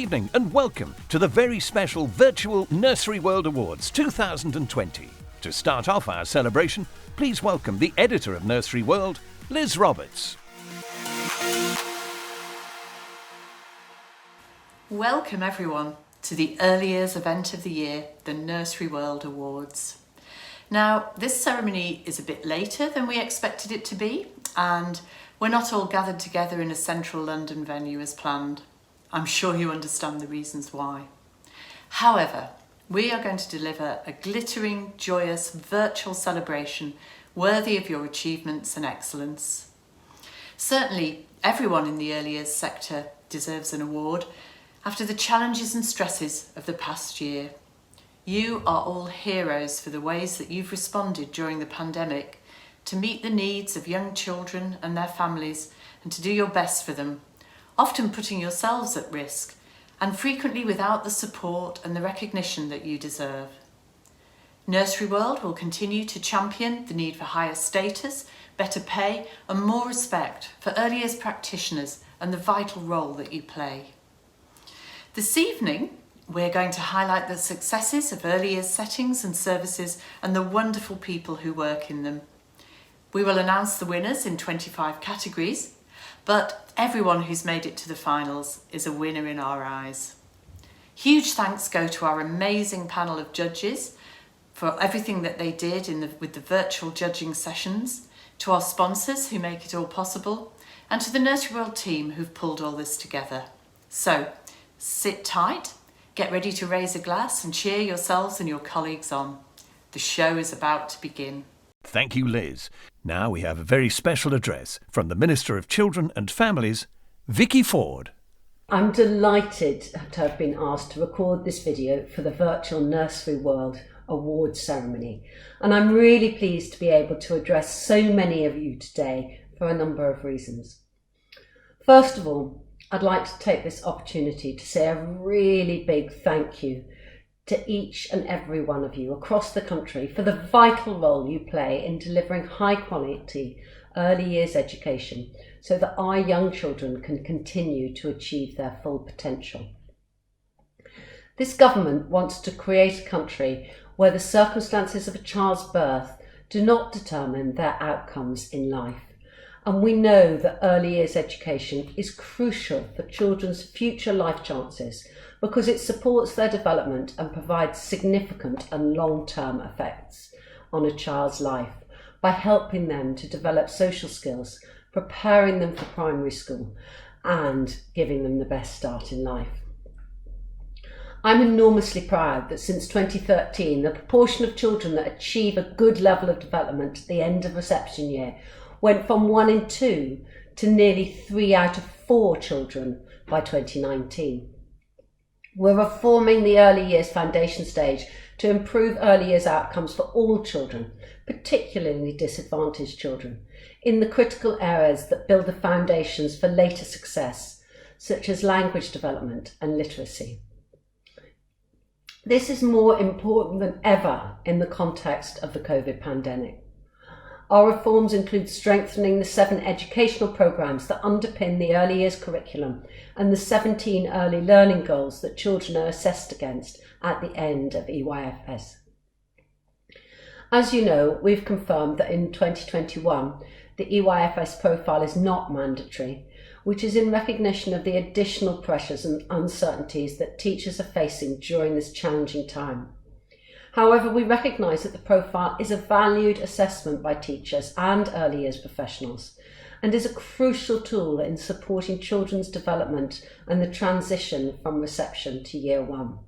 evening and welcome to the very special virtual Nursery World Awards 2020. To start off our celebration, please welcome the editor of Nursery World, Liz Roberts. Welcome everyone to the early years event of the year, the Nursery World Awards. Now, this ceremony is a bit later than we expected it to be, and we're not all gathered together in a central London venue as planned. I'm sure you understand the reasons why. However, we are going to deliver a glittering, joyous, virtual celebration worthy of your achievements and excellence. Certainly, everyone in the early years sector deserves an award after the challenges and stresses of the past year. You are all heroes for the ways that you've responded during the pandemic to meet the needs of young children and their families and to do your best for them, often putting yourselves at risk and frequently without the support and the recognition that you deserve. Nursery World will continue to champion the need for higher status, better pay and more respect for early years practitioners and the vital role that you play. This evening, we're going to highlight the successes of early years settings and services and the wonderful people who work in them. We will announce the winners in 25 categories, but everyone who's made it to the finals is a winner in our eyes. Huge thanks go to our amazing panel of judges for everything that they did with the virtual judging sessions, to our sponsors who make it all possible, and to the Nursery World team who've pulled all this together. So, sit tight, get ready to raise a glass and cheer yourselves and your colleagues on. The show is about to begin. Thank you, Liz. Now we have a very special address from the Minister of Children and Families, Vicky Ford. I'm delighted to have been asked to record this video for the virtual Nursery World Awards ceremony, and I'm really pleased to be able to address so many of you today for a number of reasons. First of all, I'd like to take this opportunity to say a really big thank you to each and every one of you across the country for the vital role you play in delivering high quality early years education so that our young children can continue to achieve their full potential. This government wants to create a country where the circumstances of a child's birth do not determine their outcomes in life. And we know that early years education is crucial for children's future life chances because it supports their development and provides significant and long-term effects on a child's life by helping them to develop social skills, preparing them for primary school and giving them the best start in life. I'm enormously proud that since 2013, the proportion of children that achieve a good level of development at the end of reception year went from 1 in 2 to nearly 3 out of 4 children by 2019. We're reforming the early years foundation stage to improve early years outcomes for all children, particularly disadvantaged children, in the critical areas that build the foundations for later success, such as language development and literacy. This is more important than ever in the context of the COVID pandemic. Our reforms include strengthening the 7 educational programmes that underpin the early years curriculum and the 17 early learning goals that children are assessed against at the end of EYFS. As you know, we've confirmed that in 2021, the EYFS profile is not mandatory, which is in recognition of the additional pressures and uncertainties that teachers are facing during this challenging time. However, we recognise that the profile is a valued assessment by teachers and early years professionals and is a crucial tool in supporting children's development and the transition from reception to year 1.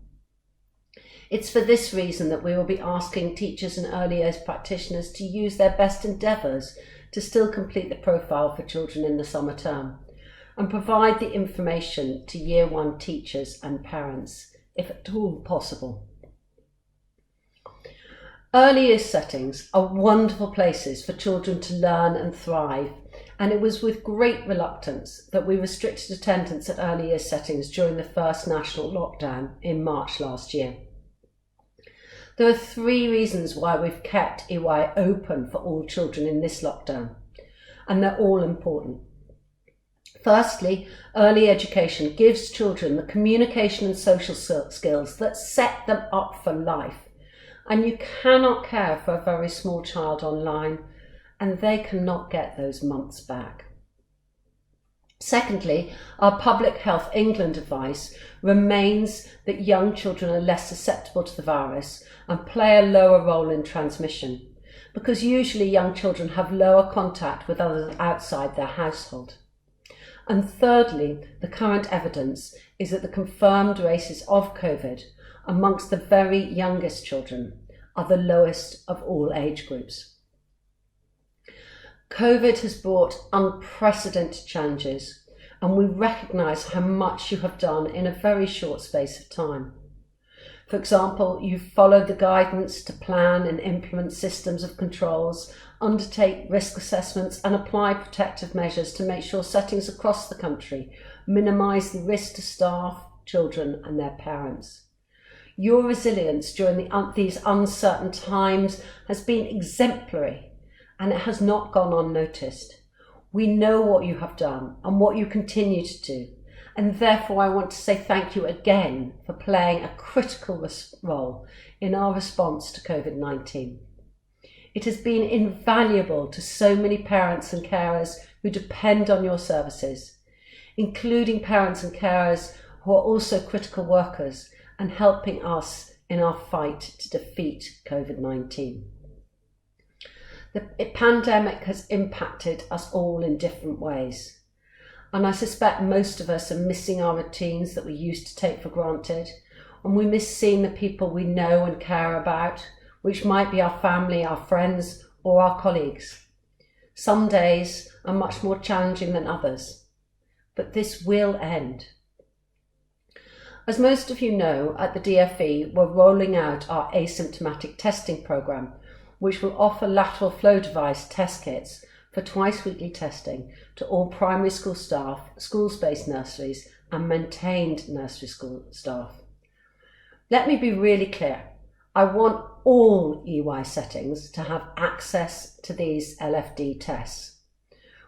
It's for this reason that we will be asking teachers and early years practitioners to use their best endeavours to still complete the profile for children in the summer term and provide the information to year 1 teachers and parents, if at all possible. Early years settings are wonderful places for children to learn and thrive, and it was with great reluctance that we restricted attendance at early years settings during the first national lockdown in March last year. There are 3 reasons why we've kept EY open for all children in this lockdown, and they're all important. Firstly, early education gives children the communication and social skills that set them up for life. And you cannot care for a very small child online, and they cannot get those months back. Secondly, our Public Health England advice remains that young children are less susceptible to the virus and play a lower role in transmission, because usually young children have lower contact with others outside their household. And thirdly, the current evidence is that the confirmed rates of COVID amongst the very youngest children are the lowest of all age groups. COVID has brought unprecedented challenges, and we recognise how much you have done in a very short space of time. For example, you've followed the guidance to plan and implement systems of controls, undertake risk assessments and apply protective measures to make sure settings across the country minimise the risk to staff, children and their parents. Your resilience during these uncertain times has been exemplary, and it has not gone unnoticed. We know what you have done and what you continue to do, and therefore I want to say thank you again for playing a critical role in our response to COVID-19. It has been invaluable to so many parents and carers who depend on your services, including parents and carers who are also critical workers and helping us in our fight to defeat COVID-19. The pandemic has impacted us all in different ways, and I suspect most of us are missing our routines that we used to take for granted, and we miss seeing the people we know and care about, which might be our family, our friends, or our colleagues. Some days are much more challenging than others, but this will end. As most of you know, at the DFE, we're rolling out our asymptomatic testing programme, which will offer lateral flow device test kits for twice-weekly testing to all primary school staff, schools-based nurseries, and maintained nursery school staff. Let me be really clear. I want all EY settings to have access to these LFD tests.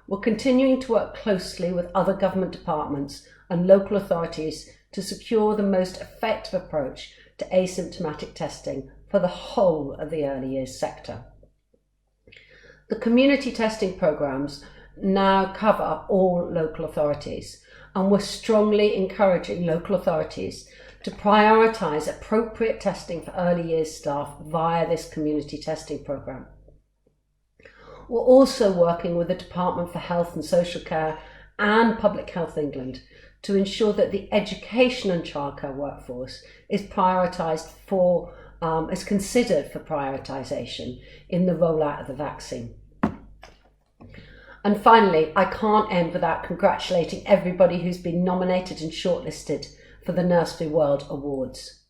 We're continuing to work closely with other government departments and local authorities to secure the most effective approach to asymptomatic testing for the whole of the early years sector. The community testing programmes now cover all local authorities, and we're strongly encouraging local authorities to prioritise appropriate testing for early years staff via this community testing programme. We're also working with the Department for Health and Social Care and Public Health England to ensure that the education and childcare workforce is prioritised for, is considered for prioritisation in the rollout of the vaccine. And finally, I can't end without congratulating everybody who's been nominated and shortlisted for the Nursery World Awards.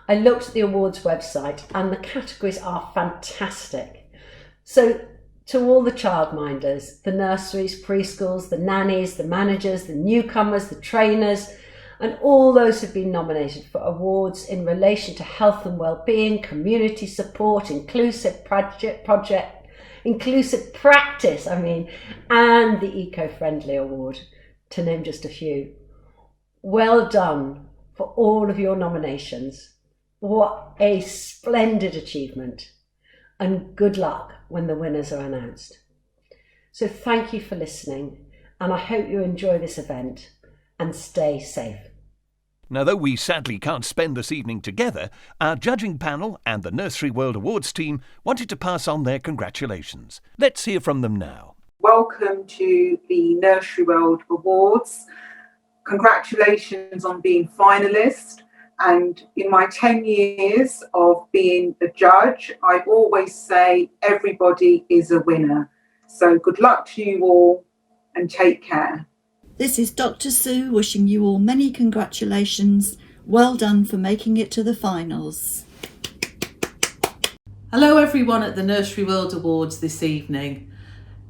I looked at the awards website and the categories are fantastic. So to all the childminders, the nurseries, preschools, the nannies, the managers, the newcomers, the trainers, and all those who've been nominated for awards in relation to health and well-being, community support, inclusive practice, and the Eco-Friendly Award, to name just a few. Well done for all of your nominations. What a splendid achievement, and good luck when the winners are announced. So thank you for listening, and I hope you enjoy this event and stay safe. Now, though we sadly can't spend this evening together, our judging panel and the Nursery World Awards team wanted to pass on their congratulations. Let's hear from them now. Welcome to the Nursery World Awards. Congratulations on being finalist. And in my 10 years of being a judge, I always say everybody is a winner. So good luck to you all and take care. This is Dr. Sue wishing you all many congratulations. Well done for making it to the finals. Hello everyone at the Nursery World Awards this evening.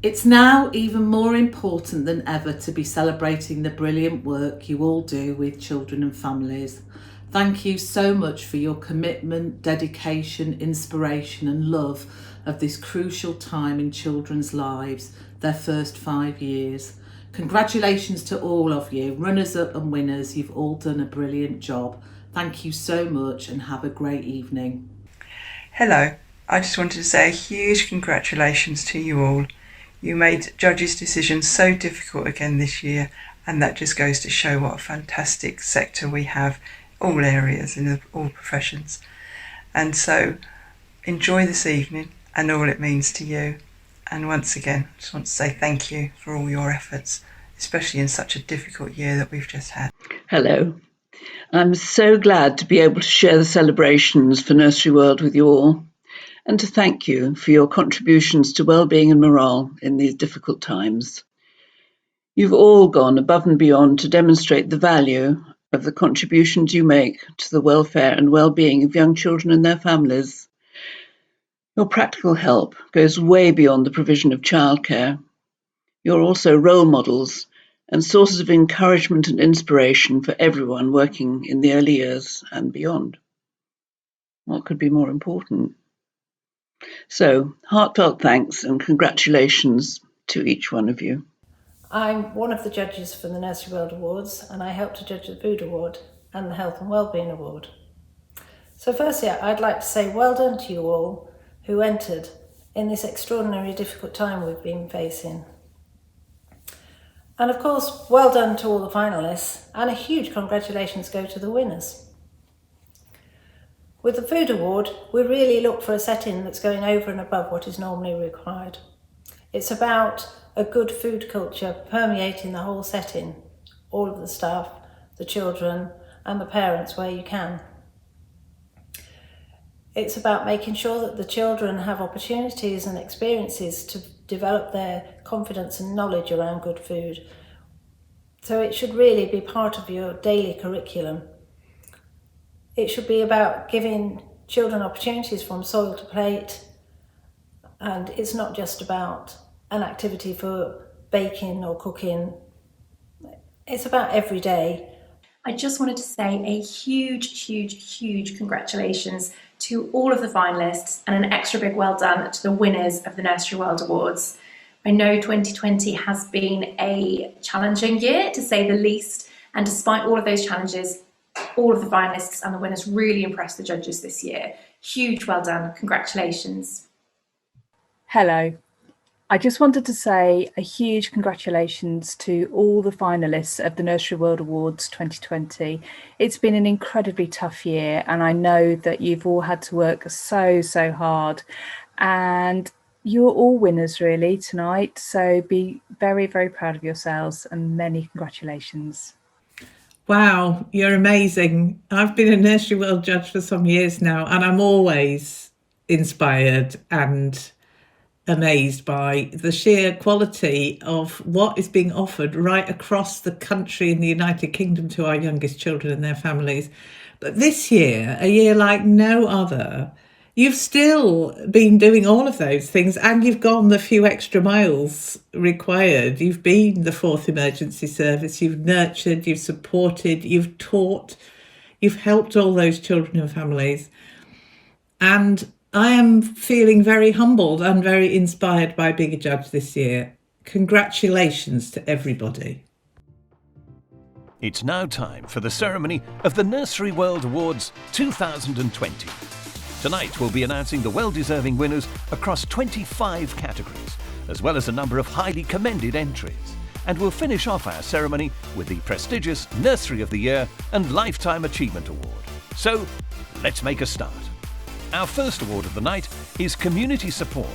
It's now even more important than ever to be celebrating the brilliant work you all do with children and families. Thank you so much for your commitment, dedication, inspiration and love of this crucial time in children's lives, their first 5 years. Congratulations to all of you, runners-up and winners. You've all done a brilliant job. Thank you so much and have a great evening. Hello, I just wanted to say a huge congratulations to you all. You made judges' decisions so difficult again this year, and that just goes to show what a fantastic sector we have, all areas in all professions. And so enjoy this evening and all it means to you. And once again, I just want to say thank you for all your efforts, especially in such a difficult year that we've just had. Hello. I'm so glad to be able to share the celebrations for Nursery World with you all, and to thank you for your contributions to well-being and morale in these difficult times. You've all gone above and beyond to demonstrate the value of the contributions you make to the welfare and well-being of young children and their families. Your practical help goes way beyond the provision of childcare. You're also role models and sources of encouragement and inspiration for everyone working in the early years and beyond. What could be more important? So, heartfelt thanks and congratulations to each one of you. I'm one of the judges for the Nursery World Awards, and I help to judge the Food Award and the Health and Wellbeing Award. So firstly, I'd like to say well done to you all who entered in this extraordinarily difficult time we've been facing. And of course, well done to all the finalists, and a huge congratulations go to the winners. With the Food Award, we really look for a setting that's going over and above what is normally required. It's about a good food culture permeating the whole setting, all of the staff, the children and the parents where you can. It's about making sure that the children have opportunities and experiences to develop their confidence and knowledge around good food. So it should really be part of your daily curriculum. It should be about giving children opportunities from soil to plate, and it's not just about an activity for baking or cooking. It's about every day. I just wanted to say a huge congratulations to all of the finalists and an extra big well done to the winners of the Nursery World Awards. I know 2020 has been a challenging year, to say the least, and despite all of those challenges, all of the finalists and the winners really impressed the judges this year. Huge well done, congratulations. Hello. I just wanted to say a huge congratulations to all the finalists of the Nursery World Awards 2020. It's been an incredibly tough year, and I know that you've all had to work so hard, and you're all winners really tonight. So be very proud of yourselves, and many congratulations. Wow, you're amazing. I've been a Nursery World judge for some years now, and I'm always inspired and amazed by the sheer quality of what is being offered right across the country in the United Kingdom to our youngest children and their families. But this year, a year like no other, you've still been doing all of those things, and you've gone the few extra miles required. You've been the fourth emergency service, you've nurtured, you've supported, you've taught, you've helped all those children and families. And I am feeling very humbled and very inspired by being a judge this year. Congratulations to everybody. It's now time for the ceremony of the Nursery World Awards 2020. Tonight we'll be announcing the well-deserving winners across 25 categories, as well as a number of highly commended entries. And we'll finish off our ceremony with the prestigious Nursery of the Year and Lifetime Achievement Award. So, let's make a start. Our first award of the night is Community Support.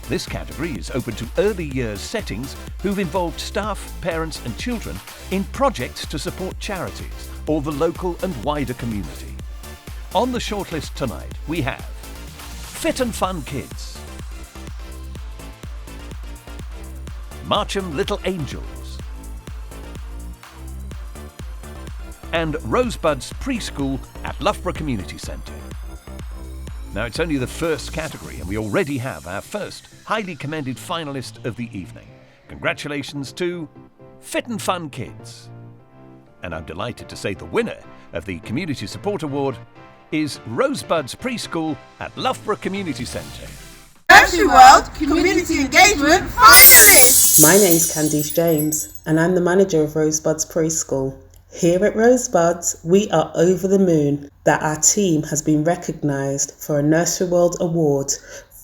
This category is open to early years settings who've involved staff, parents and children in projects to support charities or the local and wider community. On the shortlist tonight we have Fit and Fun Kids, Marcham Little Angels, and Rosebuds Preschool at Loughborough Community Centre. Now, it's only the first category, and we already have our first highly commended finalist of the evening. Congratulations to Fit and Fun Kids. And I'm delighted to say the winner of the Community Support Award is Rosebuds Preschool at Loughborough Community Centre. Nursery World Community Engagement finalists! My name's Candice James and I'm the manager of Rosebuds Preschool. Here at Rosebuds, we are over the moon that our team has been recognised for a Nursery World Award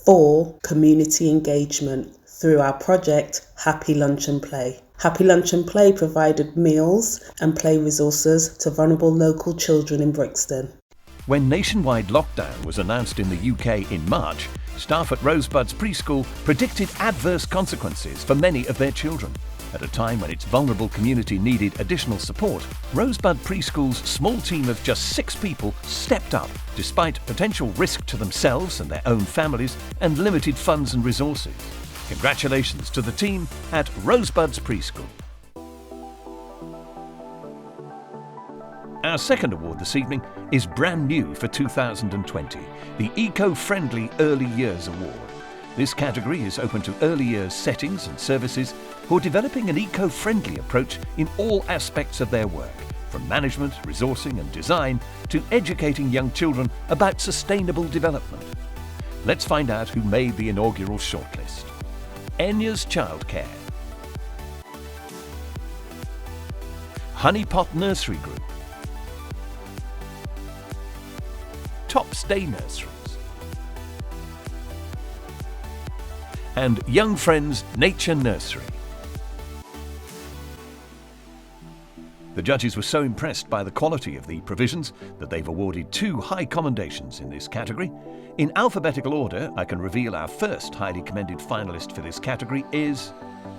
for community engagement through our project Happy Lunch and Play. Happy Lunch and Play provided meals and play resources to vulnerable local children in Brixton. When nationwide lockdown was announced in the UK in March, staff at Rosebuds Preschool predicted adverse consequences for many of their children. At a time when its vulnerable community needed additional support, Rosebud Preschool's small team of just 6 people stepped up despite potential risk to themselves and their own families and limited funds and resources. Congratulations to the team at Rosebuds Preschool. Our second award this evening is brand new for 2020, the Eco-Friendly Early Years Award. This category is open to early years settings and services who are developing an eco-friendly approach in all aspects of their work, from management, resourcing and design to educating young children about sustainable development. Let's find out who made the inaugural shortlist. Enya's Childcare, Honeypot Nursery Group, Tops Day Nurseries, and Young Friends Nature Nursery. The judges were so impressed by the quality of the provisions that they've awarded 2 high commendations in this category. In alphabetical order, I can reveal our first highly commended finalist for this category is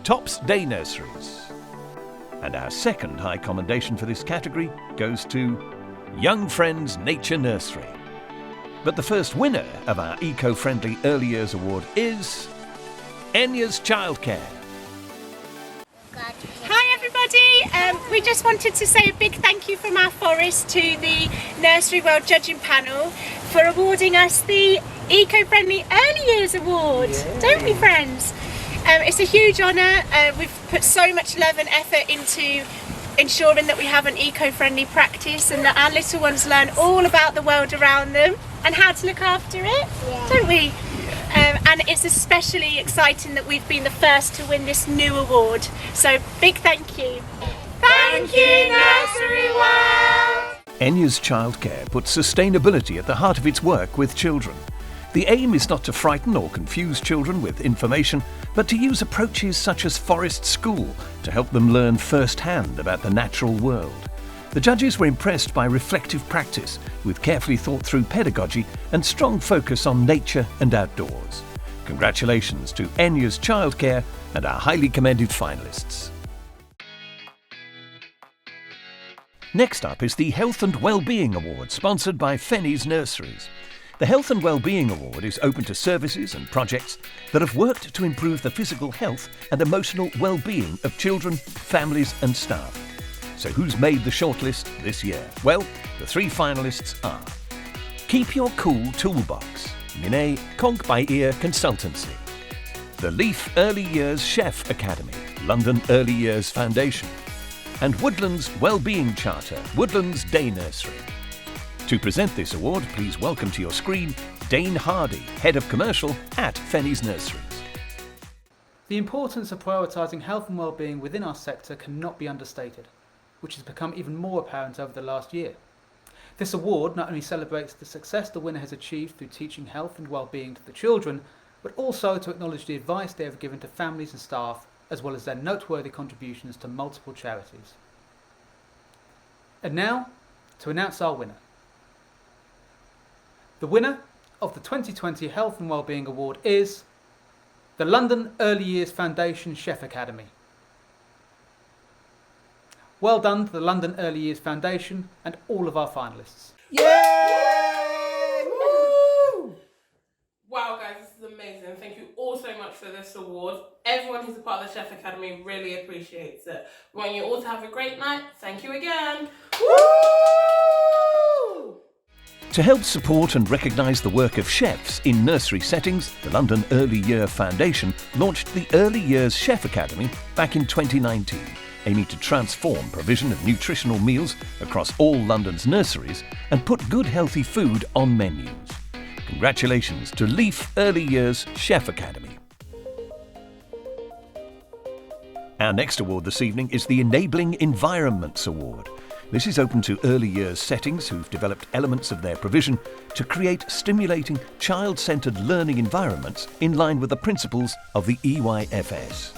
Tops Day Nurseries. And our second high commendation for this category goes to Young Friends Nature Nursery. But the first winner of our Eco-Friendly Early Years Award is Enya's Childcare. Hi everybody, we just wanted to say a big thank you from our forest to the Nursery World judging panel for awarding us the Eco-Friendly Early Years Award, don't we friends? It's a huge honour. We've put so much love and effort into ensuring that we have an eco-friendly practice and that our little ones learn all about the world around them and how to look after it, don't we? And it's especially exciting that we've been the first to win this new award. So big thank you. Thank you, Nursery World! Enya's Childcare puts sustainability at the heart of its work with children. The aim is not to frighten or confuse children with information, but to use approaches such as Forest School to help them learn firsthand about the natural world. The judges were impressed by reflective practice with carefully thought through pedagogy and strong focus on nature and outdoors. Congratulations to Enya's Childcare and our highly commended finalists. Next up is the Health and Wellbeing Award, sponsored by Fennies Nurseries. The Health and Wellbeing Award is open to services and projects that have worked to improve the physical health and emotional well-being of children, families and staff. So who's made the shortlist this year? Well, the 3 finalists are Keep Your Cool Toolbox, Minet Conk by Ear Consultancy, the Leaf Early Years Chef Academy, London Early Years Foundation, and Woodlands Wellbeing Charter, Woodlands Day Nursery. To present this award, please welcome to your screen Dane Hardy, Head of Commercial at Fennies Nurseries. The importance of prioritising health and well-being within our sector cannot be understated, which has become even more apparent over the last year. This award not only celebrates the success the winner has achieved through teaching health and well-being to the children, but also to acknowledge the advice they have given to families and staff, as well as their noteworthy contributions to multiple charities. And now, to announce our winner. The winner of the 2020 Health and Wellbeing Award is the London Early Years Foundation Chef Academy. Well done to the London Early Years Foundation and all of our finalists. Yay! Woo! Wow guys, this is amazing. Thank you all so much for this award. Everyone who's a part of the Chef Academy really appreciates it. We want you all to have a great night. Thank you again. Woo! To help support and recognise the work of chefs in nursery settings, the London Early Year Foundation launched the Early Years Chef Academy back in 2019, aiming to transform provision of nutritional meals across all London's nurseries and put good healthy food on menus. Congratulations to Leaf Early Years Chef Academy. Our next award this evening is the Enabling Environments Award. This is open to early years settings who've developed elements of their provision to create stimulating, child-centred learning environments in line with the principles of the EYFS.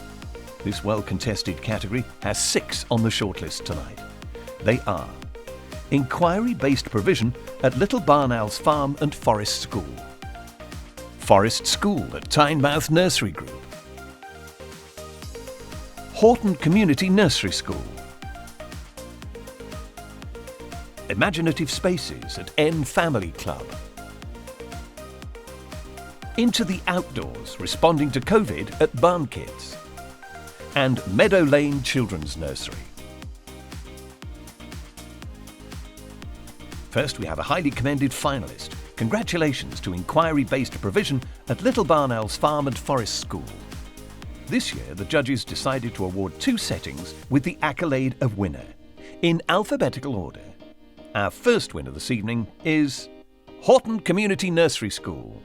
This well-contested category has 6 on the shortlist tonight. They are Inquiry-Based Provision at Little Barnowls Farm and Forest School, Forest School at Tynemouth Nursery Group, Horton Community Nursery School, Imaginative Spaces at N Family Club, Into the Outdoors Responding to COVID at Barn Kids, and Meadow Lane Children's Nursery. First, we have a highly commended finalist. Congratulations to Inquiry-Based Provision at Little Barnowls Farm and Forest School. This year, the judges decided to award 2 settings with the accolade of winner. In alphabetical order, our first winner this evening is Horton Community Nursery School.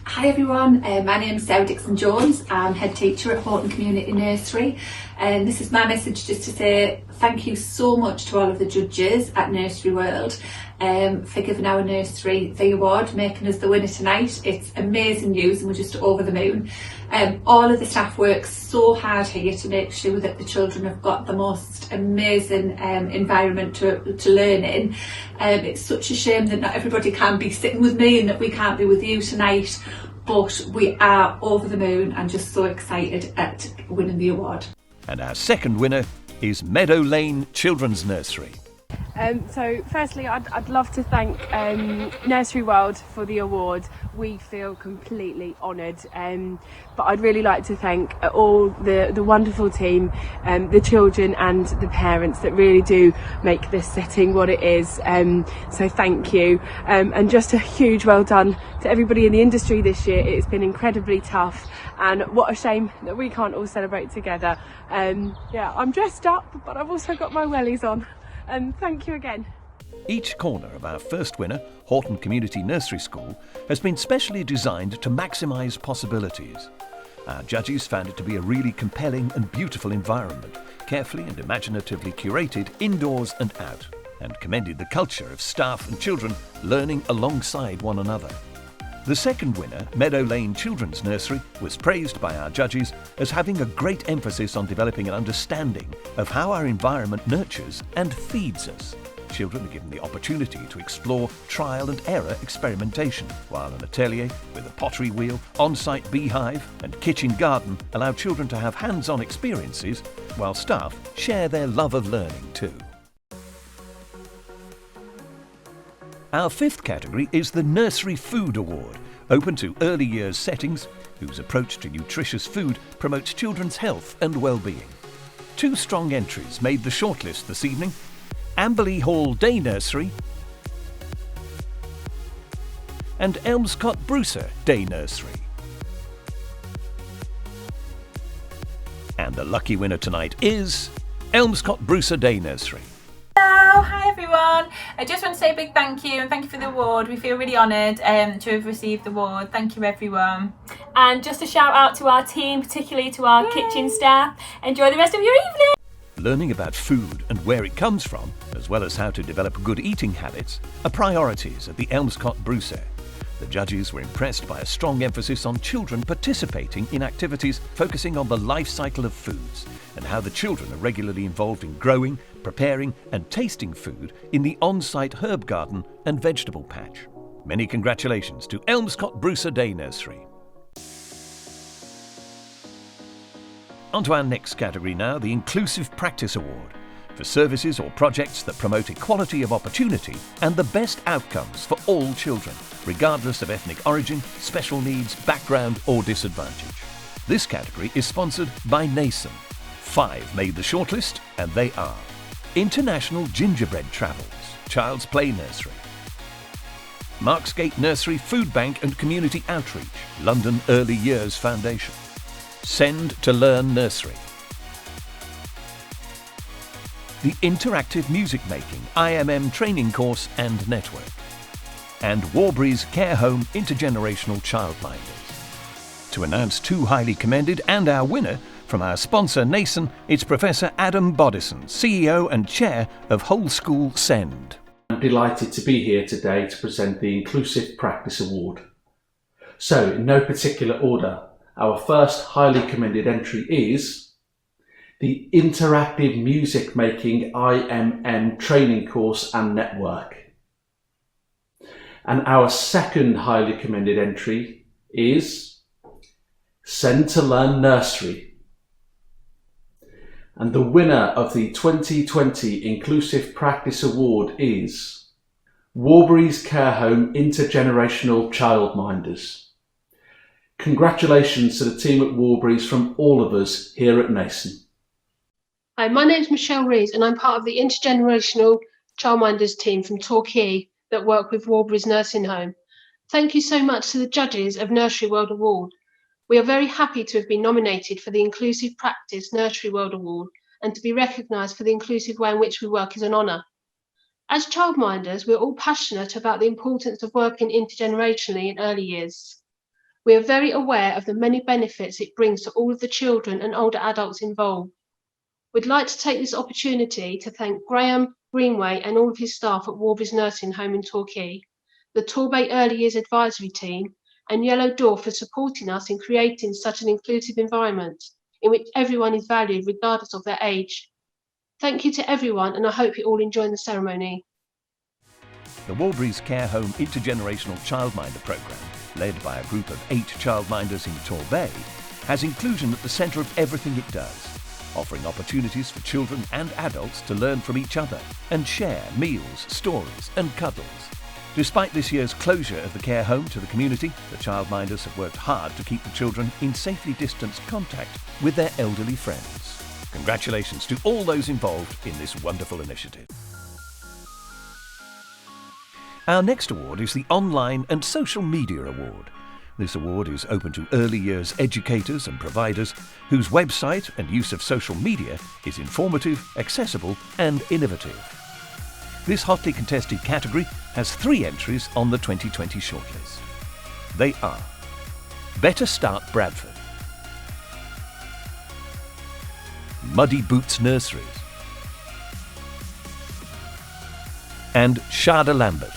Hi everyone, my name is Sarah Dixon-Jones. I'm head teacher at Horton Community Nursery, and this is my message just to say thank you so much to all of the judges at Nursery World for giving our nursery the award, making us the winner tonight. It's amazing news and we're just over the moon. All of the staff work so hard here to make sure that the children have got the most amazing environment to learn in. It's such a shame that not everybody can be sitting with me and that we can't be with you tonight, but we are over the moon and just so excited at winning the award. And our second winner is Meadow Lane Children's Nursery. So firstly, I'd love to thank Nursery World for the award. We feel completely honoured, but I'd really like to thank all the wonderful team, the children and the parents that really do make this setting what it is. So thank you, and just a huge well done to everybody in the industry this year. It's been incredibly tough, and what a shame that we can't all celebrate together. Yeah, I'm dressed up, but I've also got my wellies on. And thank you again. Each corner of our first winner, Horton Community Nursery School, has been specially designed to maximise possibilities. Our judges found it to be a really compelling and beautiful environment, carefully and imaginatively curated indoors and out, and commended the culture of staff and children learning alongside one another. The second winner, Meadow Lane Children's Nursery, was praised by our judges as having a great emphasis on developing an understanding of how our environment nurtures and feeds us. Children are given the opportunity to explore trial and error experimentation, while an atelier with a pottery wheel, on-site beehive and kitchen garden allow children to have hands-on experiences, while staff share their love of learning too. Our fifth category is the Nursery Food Award, open to early years settings whose approach to nutritious food promotes children's health and well-being. 2 strong entries made the shortlist this evening: Amberley Hall Day Nursery and Elmscott Brucer Day Nursery. And the lucky winner tonight is Elmscott Brucer Day Nursery. Hello, hi everyone. I just want to say a big thank you and thank you for the award. We feel really honoured to have received the award. Thank you everyone. And just a shout out to our team, particularly to our kitchen staff. Enjoy the rest of your evening. Learning about food and where it comes from, as well as how to develop good eating habits, are priorities at the Elmscott Brucer. The judges were impressed by a strong emphasis on children participating in activities focusing on the life cycle of foods and how the children are regularly involved in growing, preparing and tasting food in the on-site herb garden and vegetable patch. Many congratulations to Elmscott Brucer Day Nursery. On to our next category now, the Inclusive Practice Award, for services or projects that promote equality of opportunity and the best outcomes for all children, regardless of ethnic origin, special needs, background or disadvantage. This category is sponsored by Nasen. 5 made the shortlist, and they are International Gingerbread Travels, Child's Play Nursery, Marksgate Nursery Food Bank and Community Outreach, London Early Years Foundation, Send to Learn Nursery, the Interactive Music Making IMM Training Course and Network, and Warbury's Care Home Intergenerational Childminders. To announce two highly commended and our winner, from our sponsor Nasen, it's Professor Adam Bodison, CEO and Chair of Whole School Send. I'm delighted to be here today to present the Inclusive Practice Award. So, in no particular order, our first highly commended entry is the Interactive Music Making IMN Training Course and Network. And our second highly commended entry is Send to Learn Nursery. And the winner of the 2020 Inclusive Practice Award is Warbury's Care Home Intergenerational Childminders. Congratulations to the team at Warbury's from all of us here at Nasen. Hi, my name's Michelle Rees and I'm part of the Intergenerational Childminders team from Torquay that work with Warbury's Nursing Home. Thank you so much to the judges of Nursery World Award. We are very happy to have been nominated for the Inclusive Practice Nursery World Award and to be recognised for the inclusive way in which we work is an honour. As childminders, we're all passionate about the importance of working intergenerationally in early years. We are very aware of the many benefits it brings to all of the children and older adults involved. We'd like to take this opportunity to thank Graham Greenway and all of his staff at Warbury's Nursing Home in Torquay, the Torbay Early Years Advisory Team, and Yellow Door for supporting us in creating such an inclusive environment in which everyone is valued regardless of their age. Thank you to everyone, and I hope you all enjoy the ceremony. The Warbury's Care Home Intergenerational Childminder programme, led by a group of 8 childminders in Torbay, has inclusion at the centre of everything it does, offering opportunities for children and adults to learn from each other and share meals, stories and cuddles. Despite this year's closure of the care home to the community, the childminders have worked hard to keep the children in safely distanced contact with their elderly friends. Congratulations to all those involved in this wonderful initiative. Our next award is the Online and Social Media Award. This award is open to early years educators and providers whose website and use of social media is informative, accessible and innovative. This hotly contested category has 3 entries on the 2020 shortlist. They are Better Start Bradford, Muddy Boots Nurseries and Shada Lambert.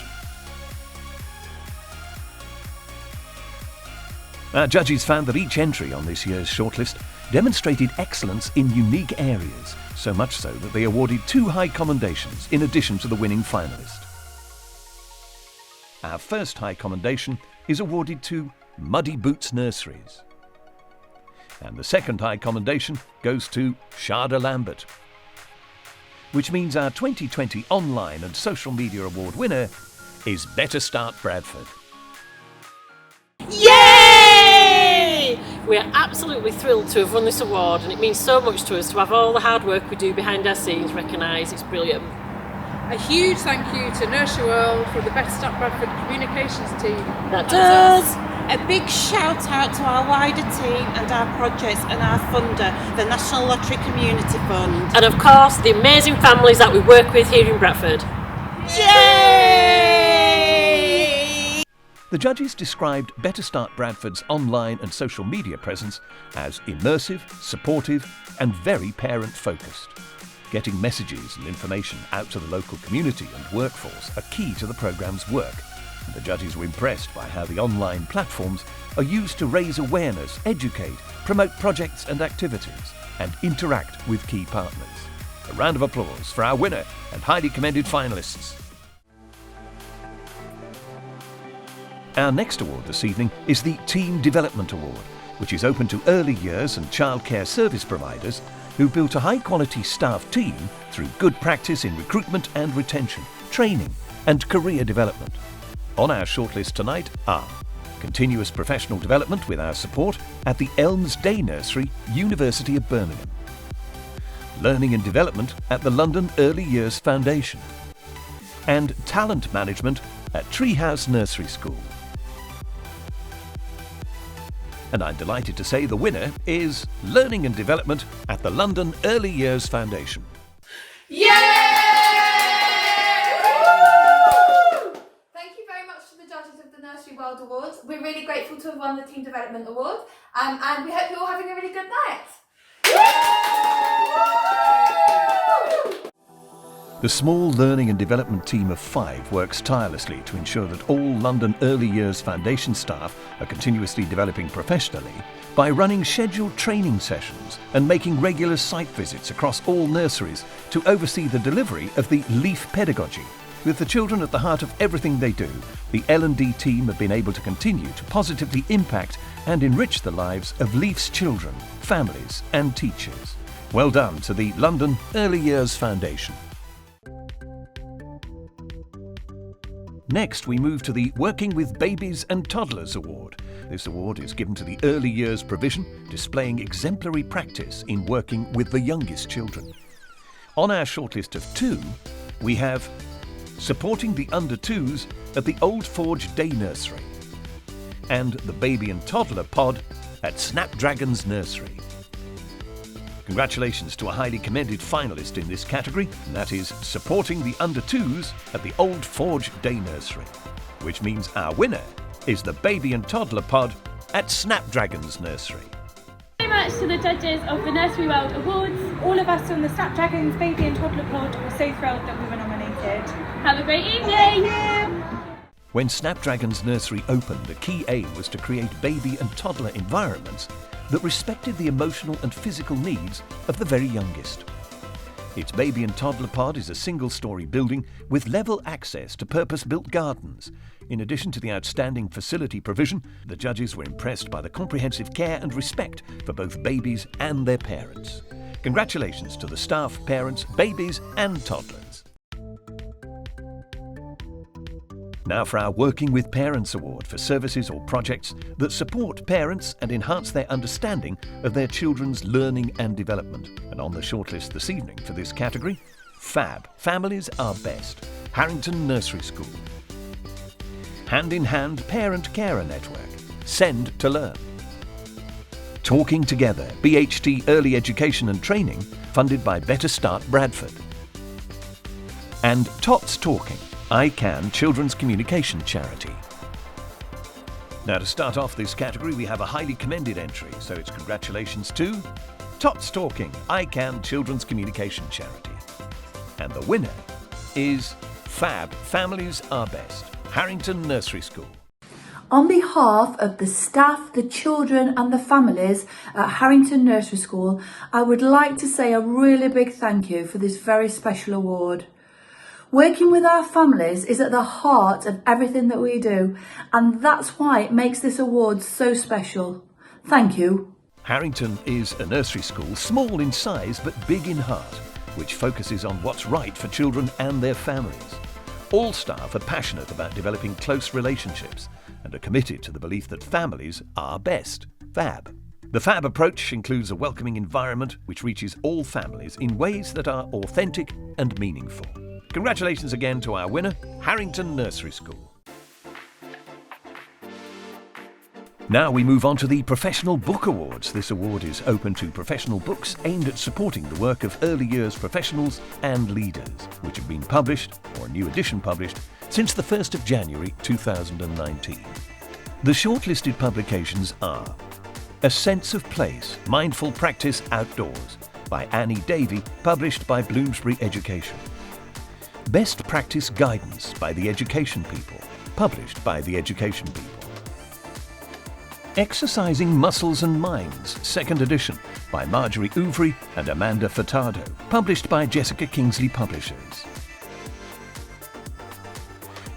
Our judges found that each entry on this year's shortlist demonstrated excellence in unique areas, so much so that they awarded 2 high commendations in addition to the winning finalist. Our first high commendation is awarded to Muddy Boots Nurseries. And the second high commendation goes to Shada Lambert, which means our 2020 Online and Social Media Award winner is Better Start Bradford. Yay! We're absolutely thrilled to have won this award, and it means so much to us to have all the hard work we do behind our scenes recognised. It's brilliant. A huge thank you to Nursery World for the Better Start Bradford communications team. That does. A big shout out to our wider team and our projects and our funder, the National Lottery Community Fund. And of course, the amazing families that we work with here in Bradford. Yay! The judges described Better Start Bradford's online and social media presence as immersive, supportive and very parent-focused. Getting messages and information out to the local community and workforce are key to the programme's work. The judges were impressed by how the online platforms are used to raise awareness, educate, promote projects and activities, and interact with key partners. A round of applause for our winner and highly commended finalists. Our next award this evening is the Team Development Award, which is open to early years and childcare service providers who built a high-quality staff team through good practice in recruitment and retention, training and career development. On our shortlist tonight are continuous professional development with our support at the Elms Day Nursery, University of Birmingham, learning and development at the London Early Years Foundation, and talent management at Treehouse Nursery School. And I'm delighted to say the winner is Learning and Development at the London Early Years Foundation. Yay! Thank you very much to the World Awards. We're really grateful to have won the Team Development Award, and we hope you're all having a really good night. The small learning and development team of 5 works tirelessly to ensure that all London Early Years Foundation staff are continuously developing professionally by running scheduled training sessions and making regular site visits across all nurseries to oversee the delivery of the LEAF pedagogy. With the children at the heart of everything they do, the L&D team have been able to continue to positively impact and enrich the lives of LEAF's children, families and teachers. Well done to the London Early Years Foundation. Next, we move to the Working with Babies and Toddlers Award. This award is given to the early years provision, displaying exemplary practice in working with the youngest children. On our shortlist of 2, we have Supporting the Under-2s at the Old Forge Day Nursery and the Baby and Toddler Pod at Snapdragon's Nursery. Congratulations to a highly commended finalist in this category, and that is Supporting the Under-2s at the Old Forge Day Nursery, which means our winner is the Baby and Toddler Pod at Snapdragon's Nursery. Thank you very much to the judges of the Nursery World Awards. All of us on the Snapdragon's Baby and Toddler Pod were so thrilled that we were nominated. Have a great evening! When Snapdragon's Nursery opened, the key aim was to create baby and toddler environments that respected the emotional and physical needs of the very youngest. Its Baby and Toddler Pod is a single-storey building with level access to purpose-built gardens. In addition to the outstanding facility provision, the judges were impressed by the comprehensive care and respect for both babies and their parents. Congratulations to the staff, parents, babies and toddlers. Now for our Working with Parents Award for services or projects that support parents and enhance their understanding of their children's learning and development. And on the shortlist this evening for this category, FAB, Families Are Best, Harrington Nursery School. Hand in Hand Parent Carer Network, Send to Learn. Talking Together, BHT Early Education and Training, funded by Better Start Bradford. And Tots Talking, I Can Children's Communication Charity. Now to start off this category, we have a highly commended entry, so it's congratulations to Tots Talking, I Can Children's Communication Charity. And the winner is FAB, Families Are Best, Harrington Nursery School. On behalf of the staff, the children and the families at Harrington Nursery School, I would like to say a really big thank you for this very special award. Working with our families is at the heart of everything that we do, and that's why it makes this award so special. Thank you. Harrington is a nursery school, small in size but big in heart, which focuses on what's right for children and their families. All staff are passionate about developing close relationships and are committed to the belief that families are best, FAB. The FAB approach includes a welcoming environment which reaches all families in ways that are authentic and meaningful. Congratulations again to our winner, Harrington Nursery School. Now we move on to the Professional Book Awards. This award is open to professional books aimed at supporting the work of early years professionals and leaders, which have been published, or a new edition published, since the 1st of January 2019. The shortlisted publications are A Sense of Place, Mindful Practice Outdoors by Annie Davey, published by Bloomsbury Education. Best Practice Guidance by the Education People, published by the Education People. Exercising Muscles and Minds, 2nd edition, by Marjorie Ouvry and Amanda Furtado, published by Jessica Kingsley Publishers.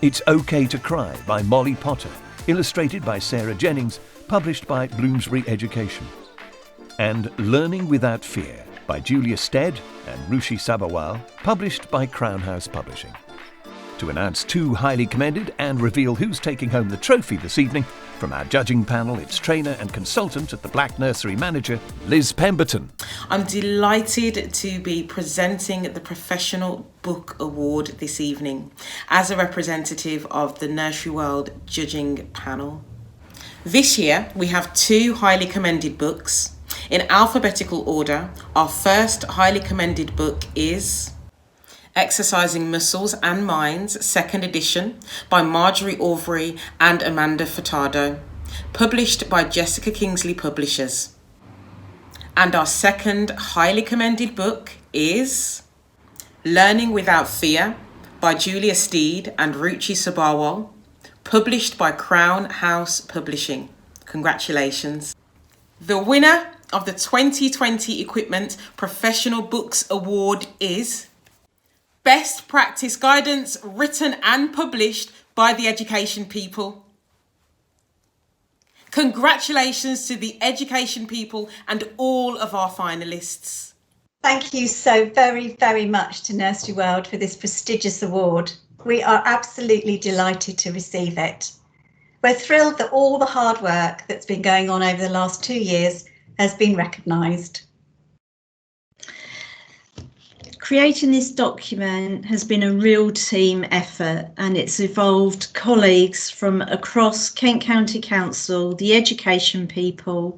It's OK to Cry by Molly Potter, illustrated by Sarah Jennings, published by Bloomsbury Education. And Learning Without Fear by Julia Stead and Rushi Sabawal, published by Crown House Publishing. To announce 2 highly commended and reveal who's taking home the trophy this evening, from our judging panel, it's trainer and consultant at the Black Nursery manager, Liz Pemberton. I'm delighted to be presenting the Professional Book Award this evening as a representative of the Nursery World judging panel. This year, we have 2 highly commended books. In alphabetical order, our first highly commended book is Exercising Muscles and Minds, 2nd edition, by Marjorie Aubrey and Amanda Furtado, published by Jessica Kingsley Publishers. And our second highly commended book is Learning Without Fear by Julia Steed and Ruchi Sabharwal, published by Crown House Publishing. Congratulations. The winner of the 2020 Equipment Professional Books Award is Best Practice Guidance written and published by the Education People. Congratulations to the Education People and all of our finalists. Thank you so very, very much to Nursery World for this prestigious award. We are absolutely delighted to receive it. We're thrilled that all the hard work that's been going on over the last 2 years has been recognised. Creating this document has been a real team effort, and it's involved colleagues from across Kent County Council, the Education People,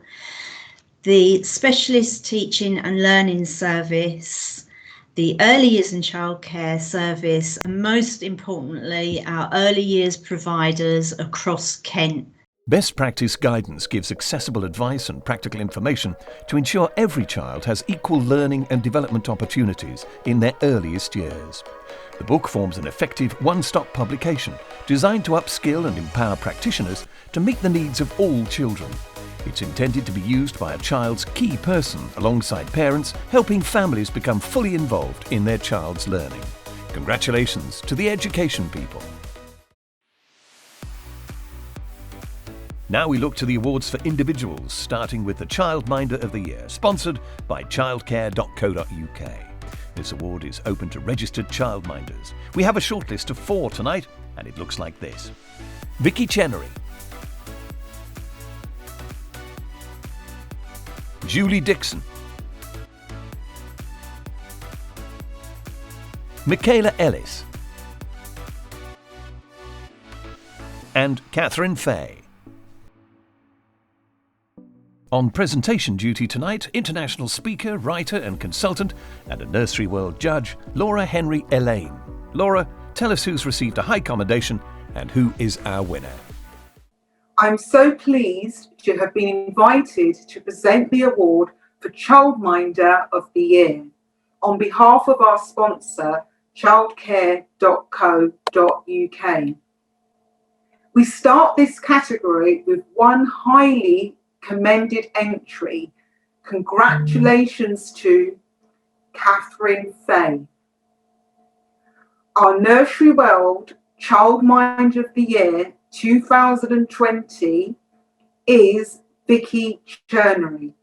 the Specialist Teaching and Learning Service, the Early Years and Childcare Service, and most importantly, our early years providers across Kent. Best Practice Guidance gives accessible advice and practical information to ensure every child has equal learning and development opportunities in their earliest years. The book forms an effective one-stop publication designed to upskill and empower practitioners to meet the needs of all children. It's intended to be used by a child's key person alongside parents, helping families become fully involved in their child's learning. Congratulations to the Education People. Now we look to the awards for individuals, starting with the Childminder of the Year, sponsored by childcare.co.uk. This award is open to registered childminders. We have a shortlist of 4 tonight, and it looks like this. Vicky Chenery, Julie Dixon, Michaela Ellis, and Catherine Fay. On presentation duty tonight, international speaker, writer and consultant, and a Nursery World judge, Laura Henry Elaine. Laura, tell us who's received a high commendation and who is our winner. I'm so pleased to have been invited to present the award for Childminder of the Year on behalf of our sponsor, childcare.co.uk. We start this category with one highly commended entry. Congratulations to Catherine Fay. Our Nursery World Childminder of the Year 2020 is Vicky Chenery.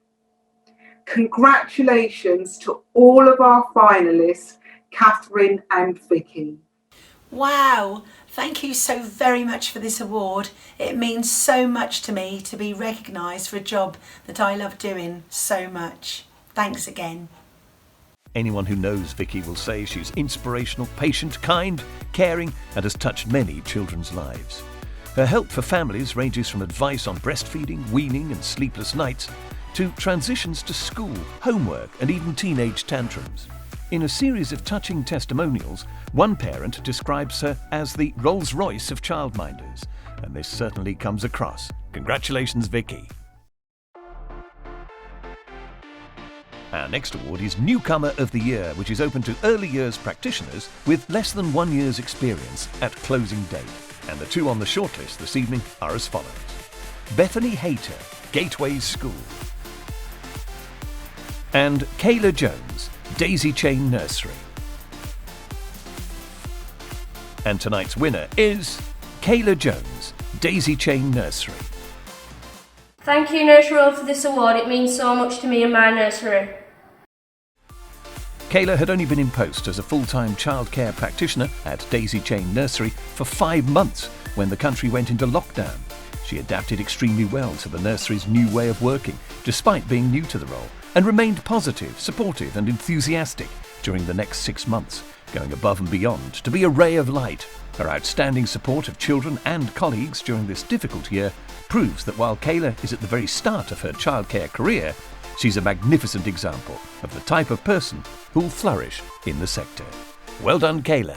Congratulations to all of our finalists, Catherine and Vicky. Wow, thank you so very much for this award. It means so much to me to be recognised for a job that I love doing so much. Thanks again. Anyone who knows Vicky will say she's inspirational, patient, kind, caring, and has touched many children's lives. Her help for families ranges from advice on breastfeeding, weaning and sleepless nights to transitions to school, homework and even teenage tantrums. In a series of touching testimonials, one parent describes her as the Rolls-Royce of childminders, and this certainly comes across. Congratulations, Vicky. Our next award is Newcomer of the Year, which is open to early years practitioners with less than 1 year's experience at closing date. And the 2 on the shortlist this evening are as follows. Bethany Hayter, Gateways School. And Kayla Jones, Daisy Chain Nursery. And tonight's winner is Kayla Jones, Daisy Chain Nursery. Thank you, Nursery World, for this award. It means so much to me and my nursery. Kayla had only been in post as a full-time childcare practitioner at Daisy Chain Nursery for 5 months when the country went into lockdown. She adapted extremely well to the nursery's new way of working, despite being new to the role, and remained positive, supportive and enthusiastic during the next 6 months, going above and beyond to be a ray of light. Her outstanding support of children and colleagues during this difficult year proves that while Kayla is at the very start of her childcare career, she's a magnificent example of the type of person who'll flourish in the sector. Well done, Kayla.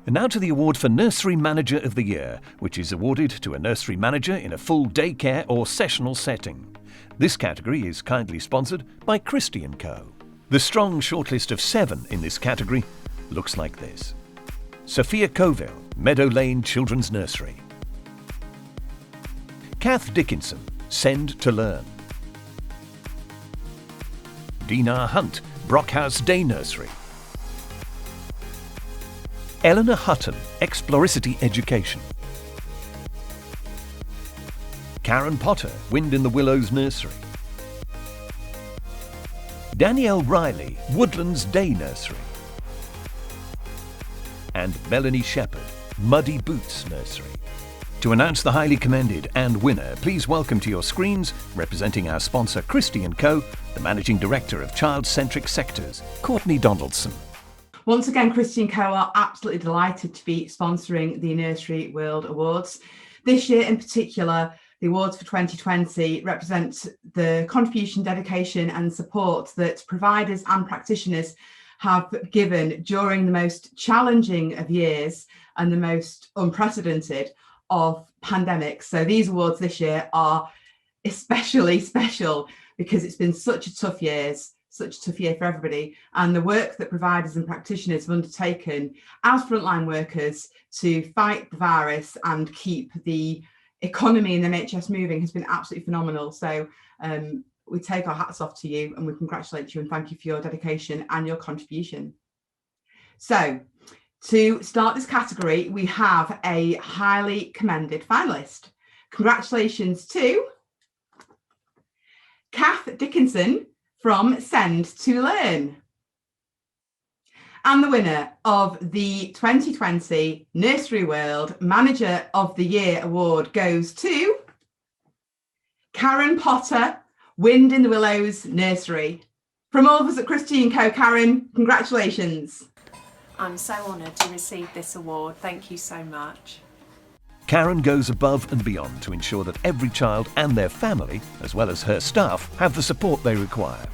And now to the award for Nursery Manager of the Year, which is awarded to a nursery manager in a full daycare or sessional setting. This category is kindly sponsored by Christie Co. The strong shortlist of 7 in this category looks like this. Sophia Coville, Meadow Lane Children's Nursery. Kath Dickinson, Send to Learn. Dina Hunt, Brockhouse Day Nursery. Eleanor Hutton, Exploricity Education. Karen Potter, Wind in the Willows Nursery. Danielle Riley, Woodlands Day Nursery. And Melanie Shepherd, Muddy Boots Nursery. To announce the highly commended and winner, please welcome to your screens, representing our sponsor Christie Co, the Managing Director of Child-Centric Sectors, Courtney Donaldson. Once again, Christie Co are absolutely delighted to be sponsoring the Nursery World Awards. This year in particular, the awards for 2020 represent the contribution, dedication and support that providers and practitioners have given during the most challenging of years and the most unprecedented of pandemics. So these awards this year are especially special because it's been such a tough year for everybody, and the work that providers and practitioners have undertaken as frontline workers to fight the virus and keep the economy and the NHS moving has been absolutely phenomenal. So we take our hats off to you and we congratulate you and thank you for your dedication and your contribution. So to start this category, we have a highly commended finalist. Congratulations to Kath Dickinson from Send to Learn. And the winner of the 2020 Nursery World Manager of the Year Award goes to Karen Potter, Wind in the Willows Nursery. From all of us at Christie Co, Karen, congratulations. I'm so honoured to receive this award. Thank you so much. Karen goes above and beyond to ensure that every child and their family, as well as her staff, have the support they require.